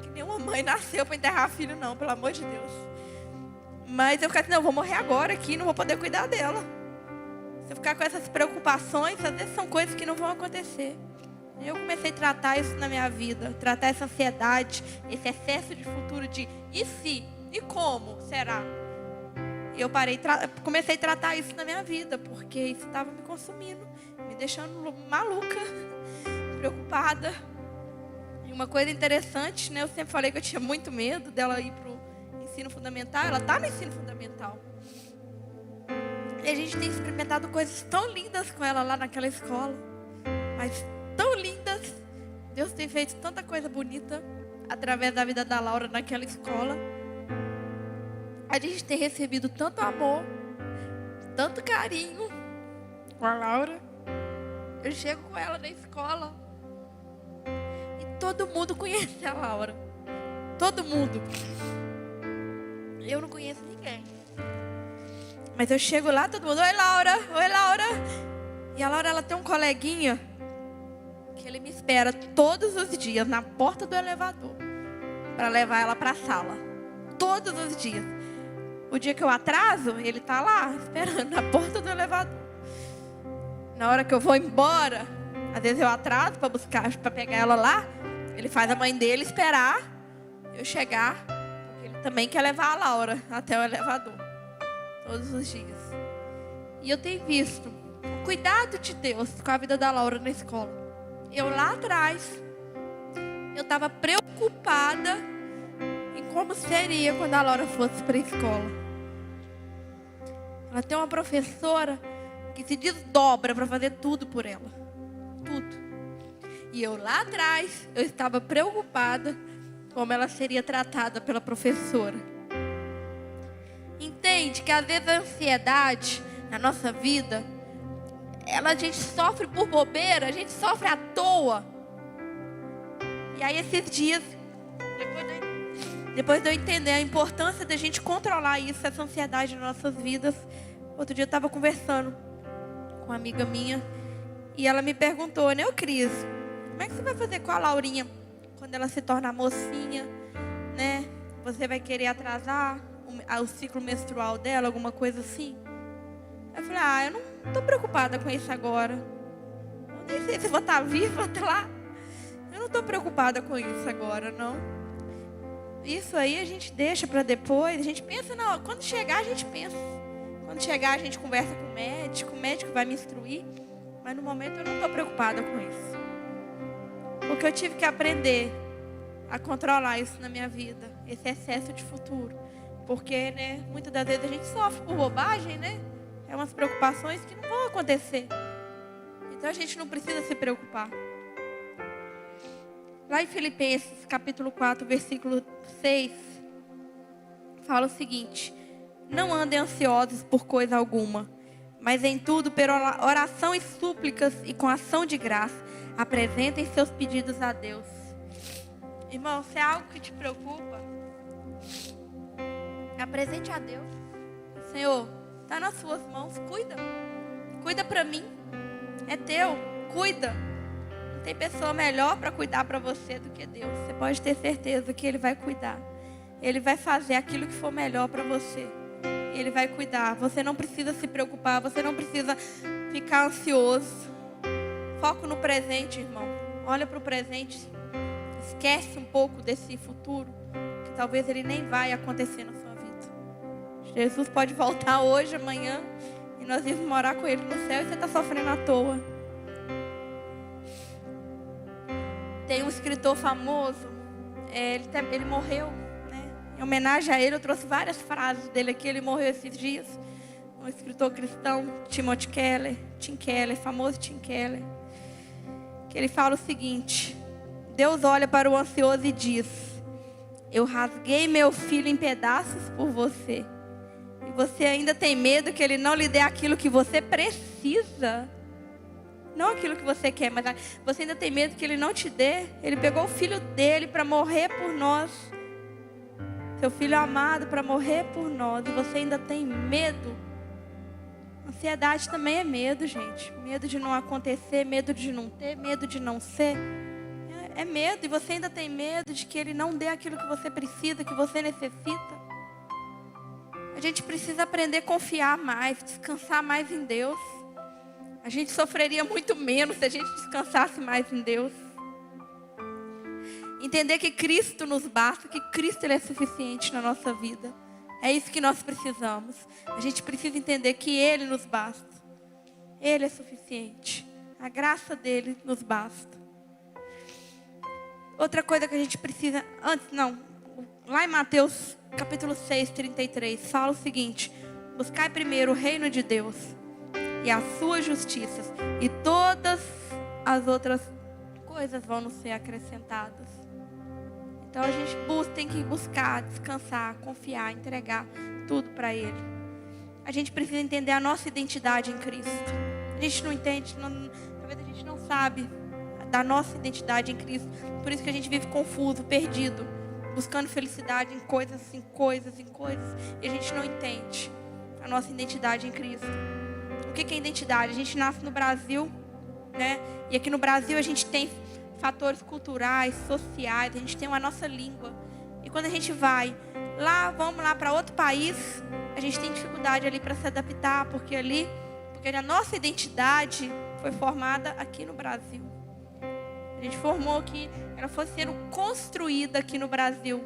Que nenhuma mãe nasceu para enterrar filho, não, pelo amor de Deus. Mas eu fiquei assim, não, eu vou morrer agora aqui, não vou poder cuidar dela. Se eu ficar com essas preocupações, às vezes são coisas que não vão acontecer. Eu comecei a tratar isso na minha vida, tratar essa ansiedade, esse excesso de futuro de e se? E como será? E eu comecei a tratar isso na minha vida, porque isso estava me consumindo. Me deixando maluca, preocupada. E uma coisa interessante, né? Eu sempre falei que eu tinha muito medo dela ir para o ensino fundamental. Ela está no ensino fundamental. E a gente tem experimentado coisas tão lindas com ela lá naquela escola. Mas tão lindas. Deus tem feito tanta coisa bonita através da vida da Laura naquela escola. A gente tem recebido tanto amor, tanto carinho com a Laura. Eu chego com ela na escola e todo mundo conhece a Laura. Todo mundo. Eu não conheço ninguém. Mas eu chego lá, todo mundo, oi Laura, oi Laura. E a Laura, ela tem um coleguinha que ele me espera todos os dias na porta do elevador para levar ela para a sala. Todos os dias. O dia que eu atraso, ele tá lá esperando na porta do elevador. Na hora que eu vou embora, às vezes eu atraso para pegar ela lá, ele faz a mãe dele esperar eu chegar, porque ele também quer levar a Laura até o elevador. Todos os dias. E eu tenho visto o cuidado de Deus com a vida da Laura na escola. Eu lá atrás, eu estava preocupada em como seria quando a Laura fosse para a escola. Ela tem uma professora que se desdobra para fazer tudo por ela. Tudo. E eu lá atrás, eu estava preocupada como ela seria tratada pela professora. Entende que às vezes a ansiedade na nossa vida, a gente sofre por bobeira, a gente sofre à toa. E aí esses dias, depois de eu entender a importância da gente controlar isso, essa ansiedade nas nossas vidas, outro dia eu estava conversando com uma amiga minha e ela me perguntou, né, ô Cris, como é que você vai fazer com a Laurinha quando ela se tornar mocinha, né? Você vai querer atrasar o ciclo menstrual dela, alguma coisa assim? Eu falei, eu não estou preocupada com isso agora. Eu nem sei se vou estar viva até lá. Eu não estou preocupada com isso agora, não. Isso aí a gente deixa para depois. A gente pensa, não, quando chegar a gente pensa. Quando chegar a gente conversa com o médico vai me instruir. Mas no momento eu não estou preocupada com isso. Porque eu tive que aprender a controlar isso na minha vida. Esse excesso de futuro. Porque, né, muitas das vezes a gente sofre por bobagem, né? É umas preocupações que não vão acontecer. Então a gente não precisa se preocupar. Lá em Filipenses, capítulo 4, versículo 6, fala o seguinte: não andem ansiosos por coisa alguma, mas em tudo, por oração e súplicas e com ação de graça, apresentem seus pedidos a Deus. Irmão, se é algo que te preocupa, apresente a Deus. Senhor, está nas suas mãos, cuida. Cuida para mim. É teu, cuida. Não tem pessoa melhor para cuidar para você do que Deus. Você pode ter certeza que Ele vai cuidar. Ele vai fazer aquilo que for melhor para você. Ele vai cuidar. Você não precisa se preocupar. Você não precisa ficar ansioso. Foco no presente, irmão. Olha para o presente. Esquece um pouco desse futuro, que talvez ele nem vai acontecer na sua vida. Jesus pode voltar hoje, amanhã, e nós irmos morar com Ele no céu e você está sofrendo à toa. Tem um escritor famoso, ele morreu, né? Em homenagem a ele, eu trouxe várias frases dele aqui. Ele morreu esses dias. Um escritor cristão, Timothy Keller, Tim Keller, famoso Tim Keller, que ele fala o seguinte: Deus olha para o ansioso e diz: eu rasguei meu filho em pedaços por você. E você ainda tem medo que Ele não lhe dê aquilo que você precisa. Não aquilo que você quer, mas você ainda tem medo que Ele não te dê. Ele pegou o filho dele para morrer por nós. Seu filho amado para morrer por nós. E você ainda tem medo. Ansiedade também é medo, gente. Medo de não acontecer, medo de não ter, medo de não ser. É medo, e você ainda tem medo de que Ele não dê aquilo que você precisa, que você necessita. A gente precisa aprender a confiar mais, descansar mais em Deus. A gente sofreria muito menos se a gente descansasse mais em Deus. Entender que Cristo nos basta, que Cristo Ele é suficiente na nossa vida. É isso que nós precisamos. A gente precisa entender que Ele nos basta. Ele é suficiente. A graça dEle nos basta. Outra coisa que a gente precisa, lá em Mateus capítulo 6, 33, fala o seguinte: buscai primeiro o reino de Deus e as suas justiças, e todas as outras coisas vão nos ser acrescentadas. Então a gente tem que buscar, descansar, confiar, entregar tudo para Ele. A gente precisa entender a nossa identidade em Cristo. A gente não entende, talvez a gente não sabe da nossa identidade em Cristo. Por isso que a gente vive confuso, perdido, buscando felicidade em coisas. E a gente não entende a nossa identidade em Cristo. O que é identidade? A gente nasce no Brasil, né? E aqui no Brasil a gente tem fatores culturais, sociais, a gente tem a nossa língua. E quando a gente vai vamos lá para outro país, a gente tem dificuldade ali para se adaptar, porque a nossa identidade foi formada aqui no Brasil. A gente formou aqui, ela foi sendo construída aqui no Brasil.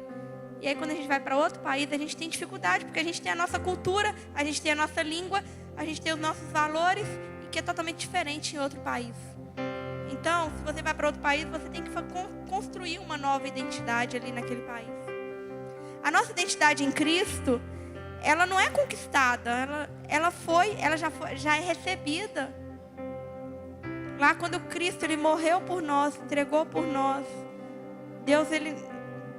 E aí quando a gente vai para outro país, a gente tem dificuldade, porque a gente tem a nossa cultura, a gente tem a nossa língua, a gente tem os nossos valores, e que é totalmente diferente em outro país. Então, se você vai para outro país, você tem que construir uma nova identidade ali naquele país. A nossa identidade em Cristo, ela não é conquistada, ela já é recebida. Lá quando Cristo ele morreu por nós, entregou por nós, Deus ele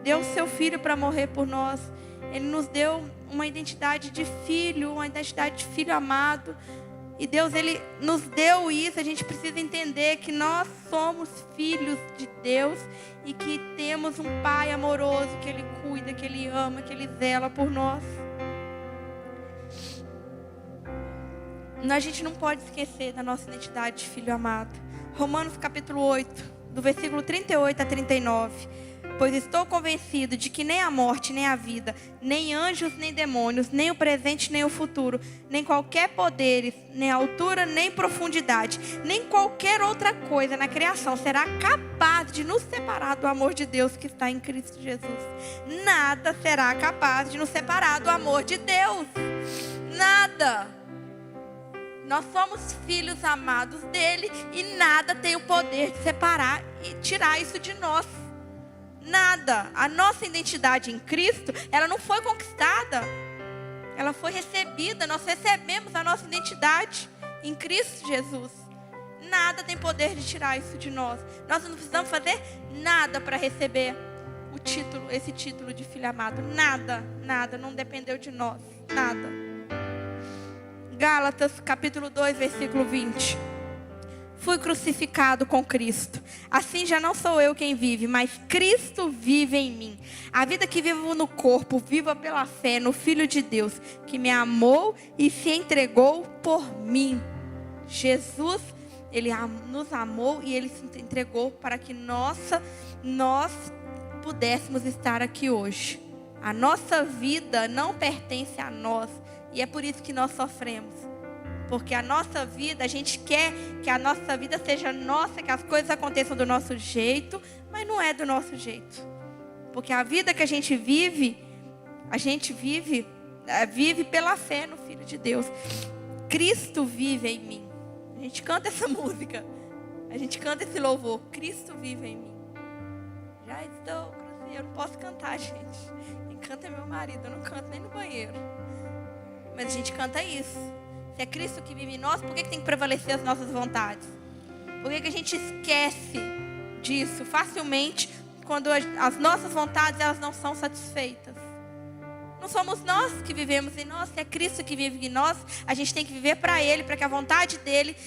deu o seu Filho para morrer por nós. Ele nos deu uma identidade de filho, uma identidade de filho amado. E Deus ele nos deu isso. A gente precisa entender que nós somos filhos de Deus e que temos um Pai amoroso que Ele cuida, que Ele ama, que Ele zela por nós. A gente não pode esquecer da nossa identidade de filho amado. Romanos capítulo 8, do versículo 38 a 39. Pois estou convencido de que nem a morte, nem a vida, nem anjos, nem demônios, nem o presente, nem o futuro, nem qualquer poderes, nem altura, nem profundidade, nem qualquer outra coisa na criação será capaz de nos separar do amor de Deus que está em Cristo Jesus. Nada será capaz de nos separar do amor de Deus. Nada. Nós somos filhos amados dele e nada tem o poder de separar e tirar isso de nós. Nada. A nossa identidade em Cristo, ela não foi conquistada. Ela foi recebida. Nós recebemos a nossa identidade em Cristo Jesus. Nada tem poder de tirar isso de nós. Nós não precisamos fazer nada para receber esse título de filho amado. Nada. Não dependeu de nós. Nada. Gálatas capítulo 2, versículo 20. Fui crucificado com Cristo. Assim já não sou eu quem vive, mas Cristo vive em mim. A vida que vivo no corpo, viva pela fé no Filho de Deus, que me amou e se entregou por mim. Jesus, Ele nos amou e Ele se entregou para que nós pudéssemos estar aqui hoje. A nossa vida não pertence a nós. E é por isso que nós sofremos. Porque a nossa vida, a gente quer que a nossa vida seja nossa, que as coisas aconteçam do nosso jeito, mas não é do nosso jeito. Porque a vida que a gente vive pela fé no Filho de Deus. Cristo vive em mim. A gente canta essa música, a gente canta esse louvor. Cristo vive em mim. Já estou crucificado. Eu não posso cantar, gente. Quem canta é meu marido, eu não canto nem no banheiro. Mas a gente canta isso. Se é Cristo que vive em nós, por que tem que prevalecer as nossas vontades? Por que a gente esquece disso facilmente quando as nossas vontades elas não são satisfeitas? Não somos nós que vivemos em nós. Se é Cristo que vive em nós, a gente tem que viver para Ele, para que a vontade dEle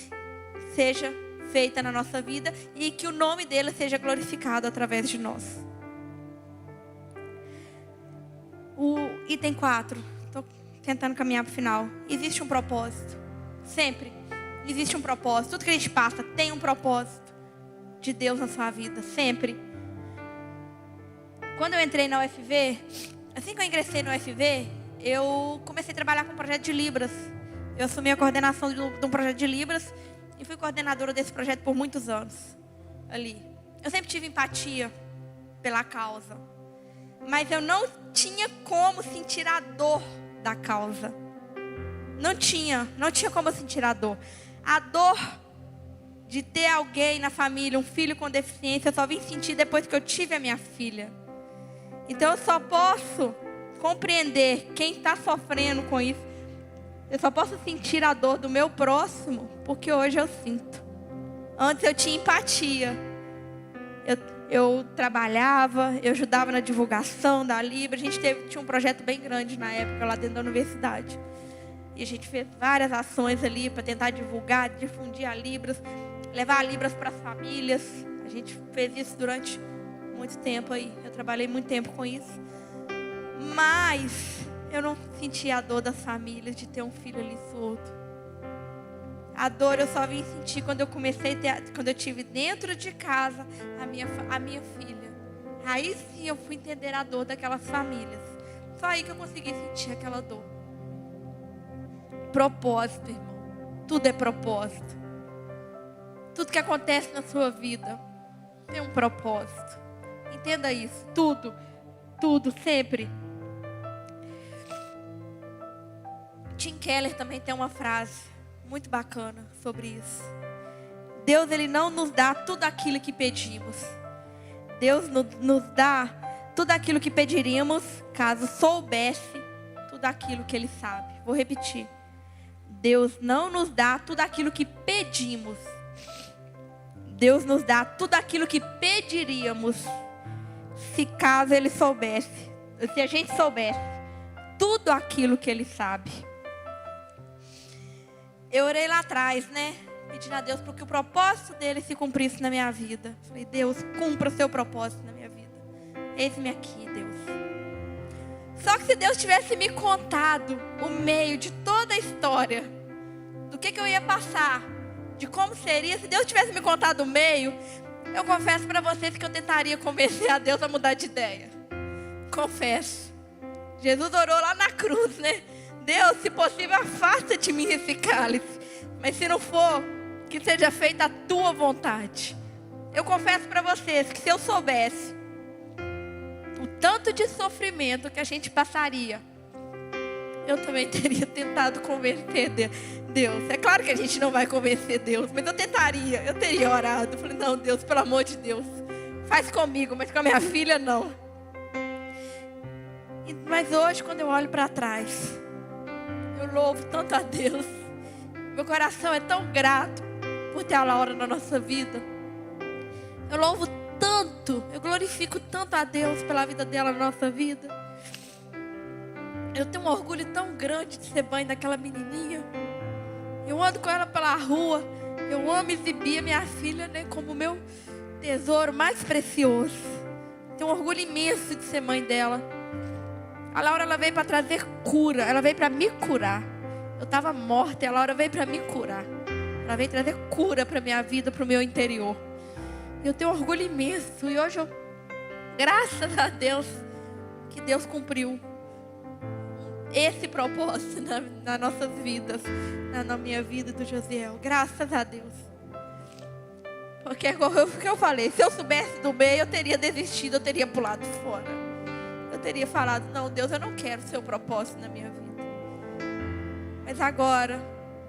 seja feita na nossa vida e que o nome dEle seja glorificado através de nós. O item 4. Tentando caminhar para o final. Existe um propósito. Sempre. Existe um propósito. Tudo que a gente passa tem um propósito de Deus na sua vida. Sempre. Quando eu entrei na UFV, assim que eu ingressei no UFV, eu comecei a trabalhar com um projeto de Libras. Eu assumi a coordenação de um projeto de Libras e fui coordenadora desse projeto por muitos anos. Ali. Eu sempre tive empatia pela causa. Mas eu não tinha como sentir a dor da causa. Não tinha como sentir a dor. A dor de ter alguém na família, um filho com deficiência, eu só vim sentir depois que eu tive a minha filha. Então eu só posso compreender quem está sofrendo com isso. Eu só posso sentir a dor do meu próximo porque hoje eu sinto. Antes eu tinha empatia. Eu trabalhava, eu ajudava na divulgação da Libra. A gente tinha um projeto bem grande na época lá dentro da universidade. E a gente fez várias ações ali para tentar divulgar, difundir a Libras, levar a Libras para as famílias. A gente fez isso durante muito tempo aí. Eu trabalhei muito tempo com isso. Mas eu não sentia a dor das famílias de ter um filho ali solto. A dor eu só vim sentir quando eu quando eu tive dentro de casa a minha filha. Aí sim eu fui entender a dor daquelas famílias. Só aí que eu consegui sentir aquela dor. Propósito, irmão. Tudo é propósito. Tudo que acontece na sua vida tem um propósito. Entenda isso. Tudo, sempre. Tim Keller também tem uma frase muito bacana sobre isso. Deus, Ele não nos dá tudo aquilo que pedimos. Deus nos dá tudo aquilo que pediríamos caso soubesse tudo aquilo que Ele sabe. Vou repetir. Deus não nos dá tudo aquilo que pedimos. Deus nos dá tudo aquilo que pediríamos se caso Ele soubesse. Se a gente soubesse tudo aquilo que Ele sabe. Eu orei lá atrás, né? Pedindo a Deus para que o propósito dele se cumprisse na minha vida. Falei, Deus, cumpra o seu propósito na minha vida. Eis-me aqui, Deus. Só que se Deus tivesse me contado o meio de toda a história, do que eu ia passar, de como seria, se Deus tivesse me contado o meio, eu confesso para vocês que eu tentaria convencer a Deus a mudar de ideia. Confesso. Jesus orou lá na cruz, né? Deus, se possível, afasta de mim esse cálice. Mas se não for, que seja feita a tua vontade. Eu confesso para vocês que se eu soubesse o tanto de sofrimento que a gente passaria, eu também teria tentado convencer Deus. É claro que a gente não vai convencer Deus, mas eu teria orado. Falei, não, Deus, pelo amor de Deus, faz comigo, mas com a minha filha não. Mas hoje, quando eu olho para trás, eu louvo tanto a Deus. Meu coração é tão grato por ter a Laura na nossa vida. Eu louvo tanto, eu glorifico tanto a Deus pela vida dela na nossa vida. Eu tenho um orgulho tão grande de ser mãe daquela menininha. Eu ando com ela pela rua. Eu amo exibir a minha filha, né, como o meu tesouro mais precioso. Tenho um orgulho imenso de ser mãe dela. A Laura, ela veio para trazer cura. Ela veio para me curar. Eu estava morta e a Laura veio para me curar. Ela veio trazer cura para minha vida, para o meu interior. Eu tenho um orgulho imenso. E hoje graças a Deus, que Deus cumpriu esse propósito nas nossas vidas, na minha vida e do Josiel. Graças a Deus. Porque é o que eu falei, se eu soubesse do meio, eu teria desistido, eu teria pulado fora. Eu teria falado, não, Deus, eu não quero o seu propósito na minha vida. Mas agora,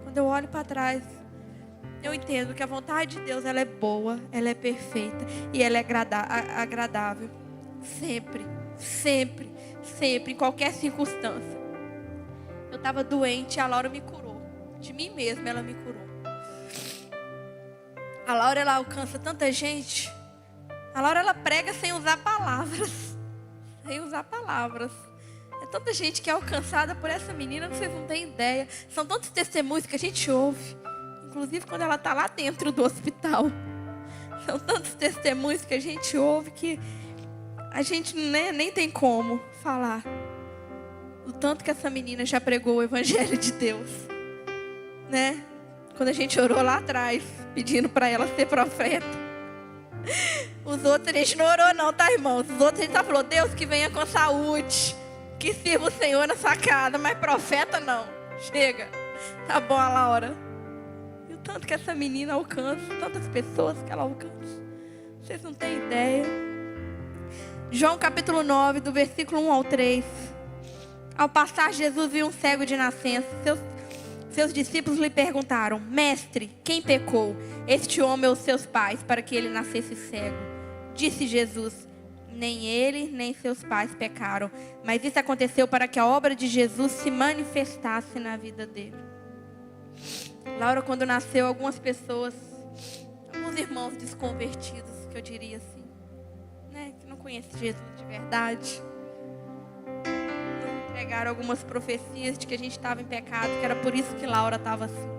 quando eu olho para trás, eu entendo que a vontade de Deus, ela é boa, ela é perfeita e ela é agradável. Sempre, sempre, sempre, em qualquer circunstância. Eu estava doente, a Laura me curou. De mim mesma, ela me curou. A Laura, ela alcança tanta gente. A Laura, ela prega sem usar palavras. Sem usar palavras. É tanta gente que é alcançada por essa menina, vocês não têm ideia. São tantos testemunhos que a gente ouve. Inclusive quando ela está lá dentro do hospital. São tantos testemunhos que a gente ouve que a gente nem tem como falar. O tanto que essa menina já pregou o Evangelho de Deus. Né? Quando a gente orou lá atrás, pedindo para ela ser profeta. Os outros a gente não orou não, tá, irmãos? Os outros a gente só falou, Deus, que venha com saúde. Que sirva o Senhor na sua casa. Mas profeta não. Chega. Tá bom, a Laura. E o tanto que essa menina alcança. Tantas pessoas que ela alcança. Vocês não têm ideia. João capítulo 9, do versículo 1 ao 3. Ao passar, Jesus viu um cego de nascença. Seus discípulos lhe perguntaram, mestre, quem pecou? Este homem ou seus pais, para que ele nascesse cego? Disse Jesus, nem ele, nem seus pais pecaram. Mas isso aconteceu para que a obra de Jesus se manifestasse na vida dele. Laura, quando nasceu, algumas pessoas alguns irmãos desconvertidos, que eu diria assim, né? Que não conhecem Jesus de verdade. Nos entregaram algumas profecias de que a gente estava em pecado, que era por isso que Laura estava assim.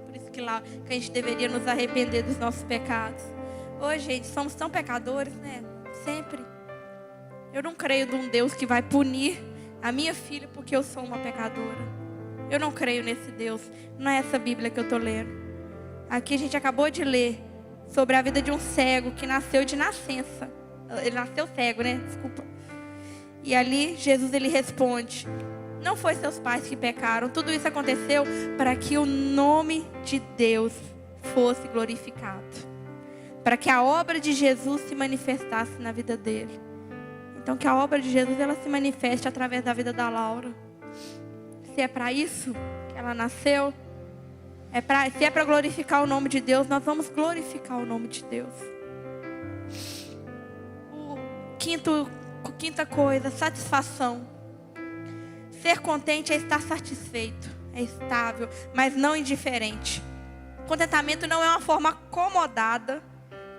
Por isso que a gente deveria nos arrepender dos nossos pecados. Ô, gente, somos tão pecadores, né? Sempre. Eu não creio num Deus que vai punir a minha filha porque eu sou uma pecadora. Eu não creio nesse Deus. Não é essa Bíblia que eu estou lendo. Aqui a gente acabou de ler sobre a vida de um cego que nasceu de nascença. Ele nasceu cego, né? Desculpa. E ali Jesus ele responde: não foi seus pais que pecaram. Tudo isso aconteceu para que o nome de Deus fosse glorificado. Para que a obra de Jesus se manifestasse na vida dele. Então que a obra de Jesus ela se manifeste através da vida da Laura. Se é para isso que ela nasceu, se é para glorificar o nome de Deus, nós vamos glorificar o nome de Deus. Quinta coisa, satisfação. Ser contente é estar satisfeito, é estável, mas não indiferente. Contentamento não é uma forma acomodada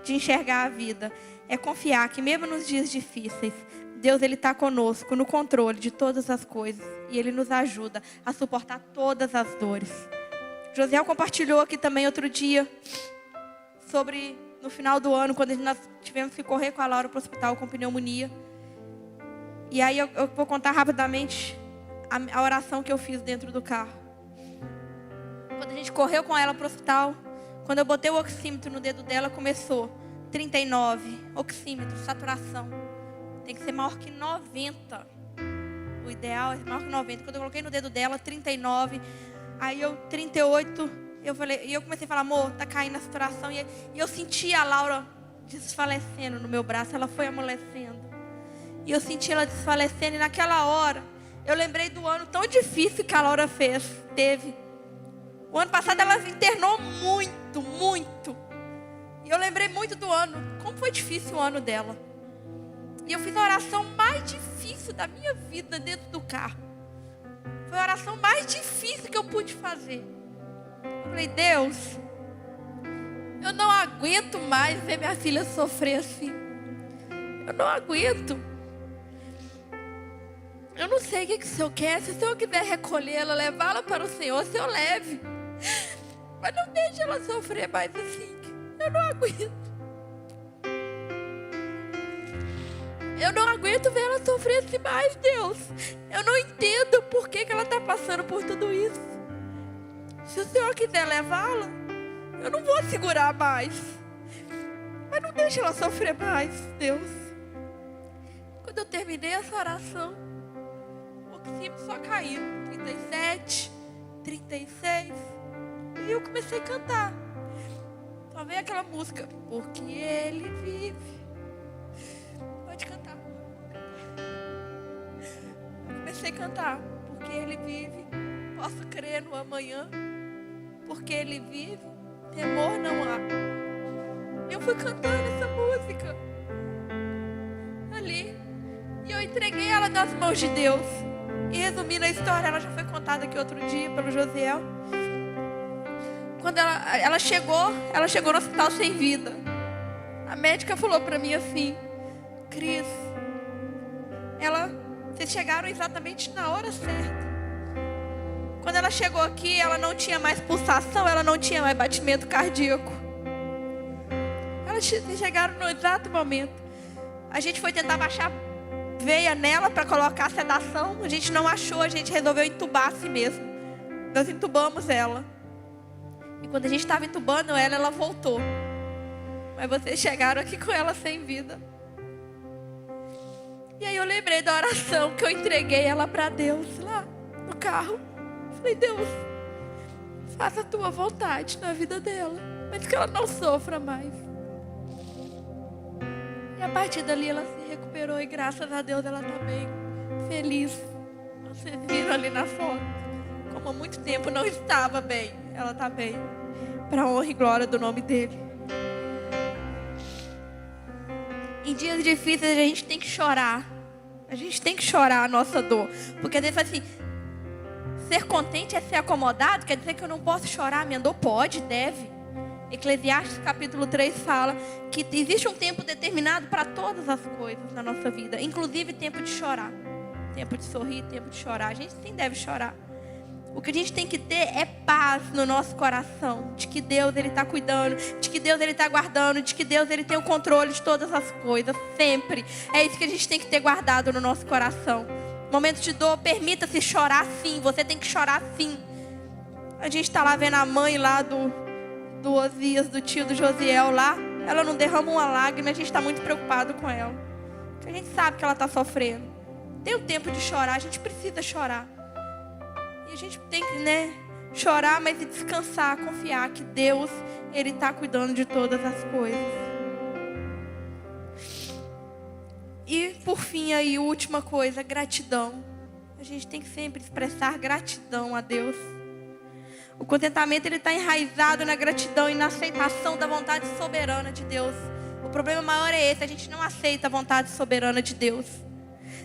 de enxergar a vida. É confiar que mesmo nos dias difíceis, Deus ele está conosco no controle de todas as coisas. E Ele nos ajuda a suportar todas as dores. Josiel compartilhou aqui também outro dia sobre no final do ano, quando nós tivemos que correr com a Laura para o hospital com pneumonia. E aí eu vou contar rapidamente a oração que eu fiz dentro do carro. Quando a gente correu com ela para o hospital, quando eu botei o oxímetro no dedo dela, começou 39, oxímetro, saturação. Tem que ser maior que 90. O ideal é maior que 90. Quando eu coloquei no dedo dela, 39. Aí 38. Eu comecei a falar: amor, tá caindo a saturação. E eu senti a Laura desfalecendo no meu braço. Ela foi amolecendo. E eu senti ela desfalecendo. E naquela hora, eu lembrei do ano tão difícil que a Laura teve. O ano passado ela se internou muito, muito. E eu lembrei muito do ano. Como foi difícil o ano dela. E eu fiz a oração mais difícil da minha vida dentro do carro. Foi a oração mais difícil que eu pude fazer. Eu falei: Deus, eu não aguento mais ver minha filha sofrer assim. Eu não aguento. Eu não sei o que o Senhor quer. Se o Senhor quiser recolhê-la, levá-la para o Senhor, o Senhor leve. Mas não deixe ela sofrer mais assim. Eu não aguento. Eu não aguento ver ela sofrer assim mais, Deus. Eu não entendo por que ela está passando por tudo isso. Se o Senhor quiser levá-la, eu não vou segurar mais. Mas não deixe ela sofrer mais, Deus. Quando eu terminei essa oração, o oxímetro só caiu. 37, 36. E eu comecei a cantar. Só veio aquela música: porque Ele vive. Pode cantar. Comecei a cantar. Porque Ele vive. Posso crer no amanhã. Porque Ele vive. Temor não há. Eu fui cantando essa música ali. E eu entreguei ela nas mãos de Deus. E resumindo a história, ela já foi contada aqui outro dia pelo Josiel. Quando ela chegou no hospital sem vida. A médica falou pra mim assim: Cris, vocês chegaram exatamente na hora certa. Quando ela chegou aqui, ela não tinha mais pulsação, ela não tinha mais batimento cardíaco. Vocês chegaram no exato momento. A gente foi tentar baixar veia nela para colocar a sedação. A gente não achou, a gente resolveu entubar assim mesmo. Nós entubamos ela. E quando a gente estava entubando ela, ela voltou. Mas vocês chegaram aqui com ela sem vida. E aí eu lembrei da oração que eu entreguei ela para Deus lá no carro. Falei: Deus, faça a tua vontade na vida dela, mas que ela não sofra mais. E a partir dali ela se recuperou e graças a Deus ela está bem, feliz. Vocês viram ali na foto, como há muito tempo não estava bem, ela está bem. Para a honra e glória do nome dele. Em dias difíceis a gente tem que chorar. A gente tem que chorar a nossa dor. Porque às vezes assim, ser contente é ser acomodado. Quer dizer que eu não posso chorar minha dor? Pode, deve. Eclesiastes capítulo 3 fala que existe um tempo determinado para todas as coisas na nossa vida, inclusive tempo de chorar, tempo de sorrir, tempo de chorar. A gente sim deve chorar. O que a gente tem que ter é paz no nosso coração, de que Deus Ele está cuidando, de que Deus Ele está guardando, de que Deus Ele tem o controle de todas as coisas, sempre. É isso que a gente tem que ter guardado no nosso coração. Momento de dor, permita-se chorar sim, você tem que chorar sim. A gente está lá vendo a mãe lá do Osias, do tio do Josiel lá, ela não derrama uma lágrima, a gente está muito preocupado com ela. Porque a gente sabe que ela está sofrendo. Tem um tempo de chorar, a gente precisa chorar. E a gente tem que, chorar, mas descansar, confiar que Deus, Ele está cuidando de todas as coisas. E por fim aí, última coisa, gratidão. A gente tem que sempre expressar gratidão a Deus. O contentamento ele está enraizado na gratidão e na aceitação da vontade soberana de Deus. O problema maior é esse, a gente não aceita a vontade soberana de Deus.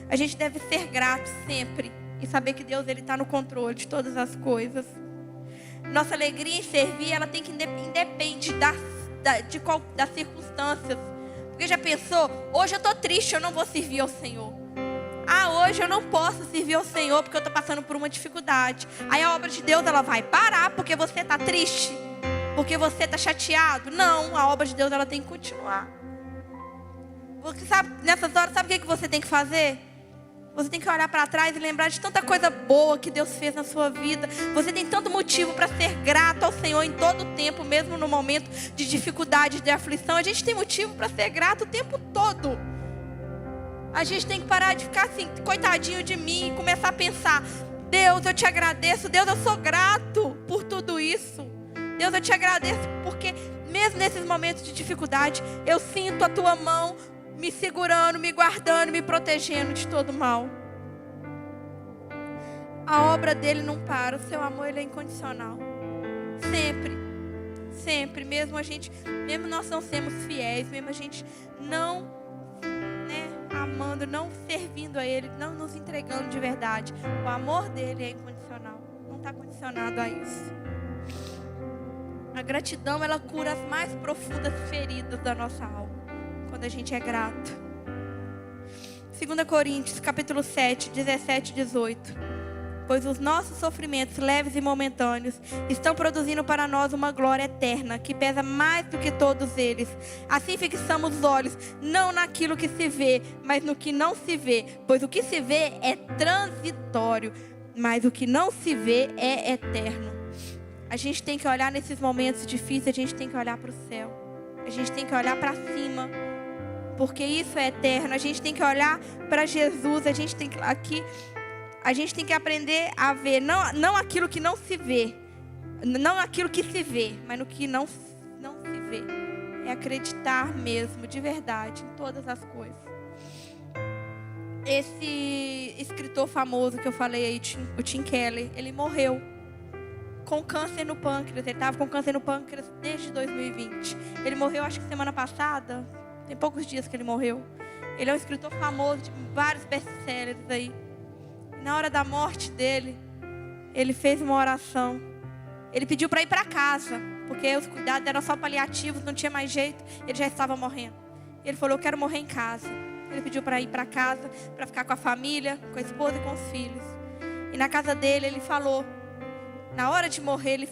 A gente deve ser grato sempre e saber que Deus ele está no controle de todas as coisas. Nossa alegria em servir, ela tem que independe das circunstâncias. Porque já pensou, hoje eu estou triste, eu não vou servir ao Senhor. Hoje eu não posso servir ao Senhor porque eu estou passando por uma dificuldade. Aí a obra de Deus ela vai parar porque você está triste, porque você está chateado. Não, a obra de Deus ela tem que continuar. Você sabe, nessas horas, sabe o que você tem que fazer? Você tem que olhar para trás e lembrar de tanta coisa boa que Deus fez na sua vida. Você tem tanto motivo para ser grato ao Senhor em todo o tempo, mesmo no momento de dificuldade, de aflição. A gente tem motivo para ser grato o tempo todo. A gente tem que parar de ficar assim, coitadinho de mim, e começar a pensar: Deus, eu te agradeço. Deus, eu sou grato por tudo isso. Deus, eu te agradeço porque mesmo nesses momentos de dificuldade, eu sinto a tua mão me segurando, me guardando, me protegendo de todo mal. A obra dele não para, o seu amor ele é incondicional. Sempre, sempre, mesmo nós não sermos fiéis, mesmo a gente não, amando, não servindo a ele, não nos entregando de verdade, o amor dele é incondicional, não está condicionado a isso. A gratidão, ela cura as mais profundas feridas da nossa alma, quando a gente é grato. 2 Coríntios, capítulo 7, 17 e 18. Pois os nossos sofrimentos leves e momentâneos estão produzindo para nós uma glória eterna, que pesa mais do que todos eles. Assim fixamos os olhos, não naquilo que se vê, mas no que não se vê. Pois o que se vê é transitório, mas o que não se vê é eterno. A gente tem que olhar nesses momentos difíceis, a gente tem que olhar para o céu. A gente tem que olhar para cima, porque isso é eterno. A gente tem que olhar para Jesus, a gente tem que aprender a ver, não aquilo que não se vê, não aquilo que se vê, mas no que não se vê. É acreditar mesmo, de verdade, em todas as coisas. Esse escritor famoso que eu falei aí, o Tim Keller, ele morreu com câncer no pâncreas. Ele estava com câncer no pâncreas desde 2020. Ele morreu, acho que semana passada. Tem poucos dias que ele morreu. Ele é um escritor famoso de vários best-sellers aí. E na hora da morte dele, ele fez uma oração. Ele pediu para ir para casa, porque os cuidados eram só paliativos, não tinha mais jeito. Ele já estava morrendo. Ele falou: eu quero morrer em casa. Ele pediu para ir para casa, para ficar com a família, com a esposa e com os filhos. E na casa dele, ele falou... Na hora de morrer,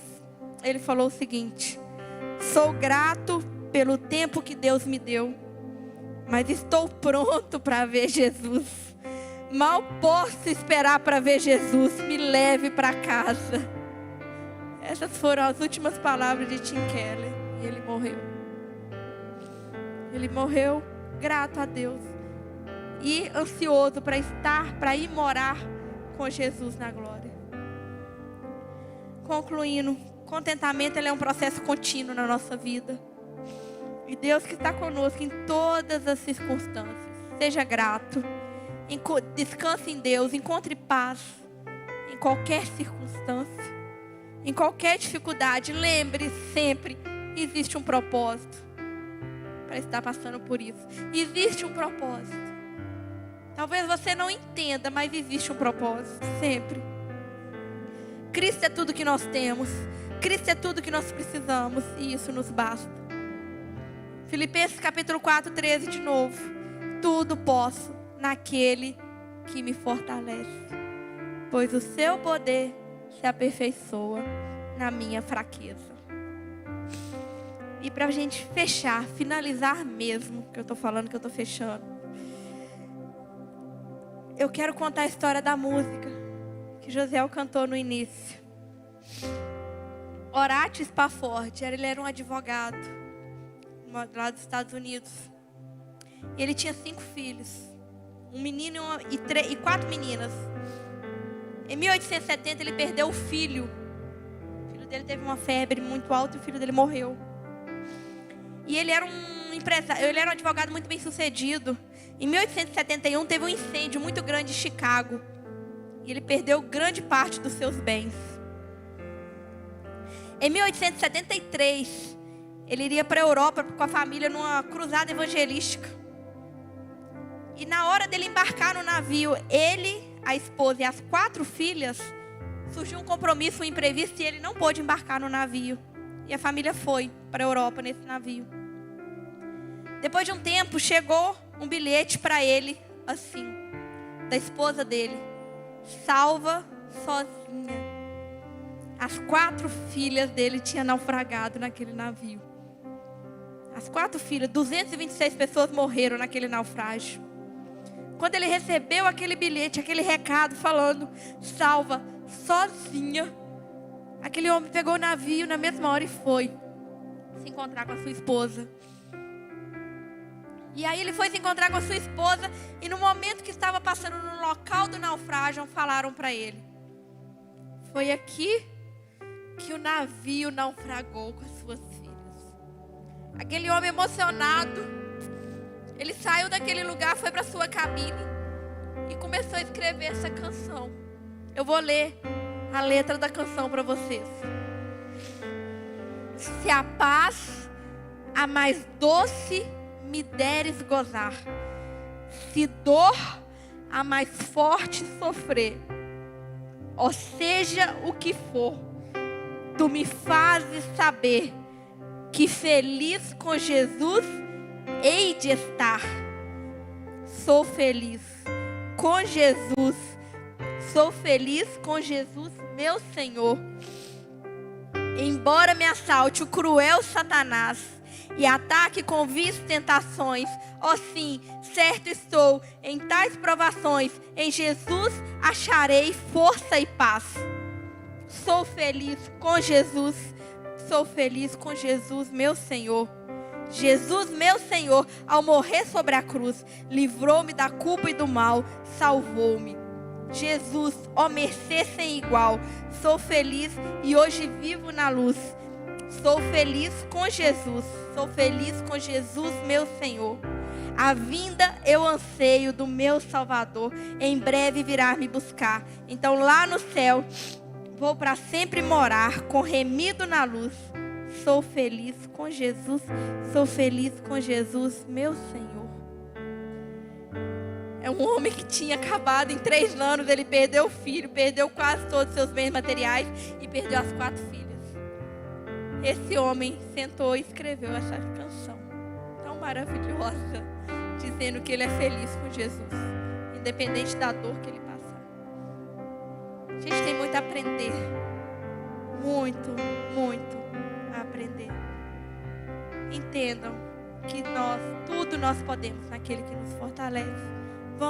ele falou o seguinte: sou grato pelo tempo que Deus me deu, mas estou pronto para ver Jesus. Mal posso esperar para ver Jesus. Me leve para casa. Essas foram as últimas palavras de Tim Keller. E ele morreu. Ele morreu grato a Deus e ansioso para ir morar com Jesus na glória. Concluindo, contentamento ele é um processo contínuo na nossa vida. E Deus que está conosco em todas as circunstâncias. Seja grato. Descanse em Deus. Encontre paz em qualquer circunstância. Em qualquer dificuldade. Lembre sempre, existe um propósito para estar passando por isso. Existe um propósito. Talvez você não entenda, mas existe um propósito. Sempre. Cristo é tudo que nós temos. Cristo é tudo que nós precisamos e isso nos basta. Filipenses capítulo 4, 13 de novo. Tudo posso naquele que me fortalece, pois o seu poder se aperfeiçoa na minha fraqueza. E para a gente fechar, finalizar mesmo, que eu estou falando que eu estou fechando, eu quero contar a história da música que Josiel cantou no início. Horatio Spafford, ele era um advogado lá dos Estados Unidos. E ele tinha 5 filhos, um menino e 4 meninas. Em 1870 ele perdeu o filho. O filho dele teve uma febre muito alta e o filho dele morreu. E ele era um empresário, ele era um advogado muito bem sucedido. Em 1871 teve um incêndio muito grande em Chicago. E ele perdeu grande parte dos seus bens. Em 1873, ele iria para a Europa com a família numa cruzada evangelística. E na hora dele embarcar no navio, ele, a esposa e as 4 filhas, surgiu um compromisso, um imprevisto, e ele não pôde embarcar no navio. E a família foi para a Europa nesse navio. Depois de um tempo, chegou um bilhete para ele, assim, da esposa dele: salva sozinha. As 4 filhas dele tinham naufragado naquele navio. As 4 filhas, 226 pessoas morreram naquele naufrágio. Quando ele recebeu aquele bilhete, aquele recado falando, salva sozinha, aquele homem pegou o navio na mesma hora e foi se encontrar com a sua esposa. E aí ele foi se encontrar com a sua esposa, e no momento que estava passando no local do naufrágio, falaram para ele: foi aqui que o navio naufragou com as suas filhas. Aquele homem emocionado, ele saiu daquele lugar, foi para sua cabine e começou a escrever essa canção. Eu vou ler a letra da canção para vocês. Se a paz, a mais doce, me deres gozar, se dor, a mais forte sofrer, ou seja o que for, tu me fazes saber que feliz com Jesus hei de estar. Sou feliz com Jesus, sou feliz com Jesus, meu Senhor. Embora me assalte o cruel Satanás e ataque com vis tentações, ó sim, certo estou, em tais provações, em Jesus acharei força e paz. Sou feliz com Jesus, sou feliz com Jesus, meu Senhor. Jesus, meu Senhor, ao morrer sobre a cruz, livrou-me da culpa e do mal, salvou-me. Jesus, ó mercê sem igual, sou feliz e hoje vivo na luz. Sou feliz com Jesus, sou feliz com Jesus, meu Senhor. A vinda eu anseio do meu Salvador, em breve virá me buscar. Então lá no céu vou para sempre morar, com remido na luz. Sou feliz com Jesus, sou feliz com Jesus, meu Senhor. É um homem que tinha acabado em 3 anos, ele perdeu o filho, perdeu quase todos os seus bens materiais e perdeu as 4 filhas. Esse homem sentou e escreveu essa canção tão maravilhosa, dizendo que ele é feliz com Jesus, independente da dor que ele passar. A gente tem muito a aprender, muito, muito a aprender. Entendam que tudo nós podemos naquele que nos fortalece.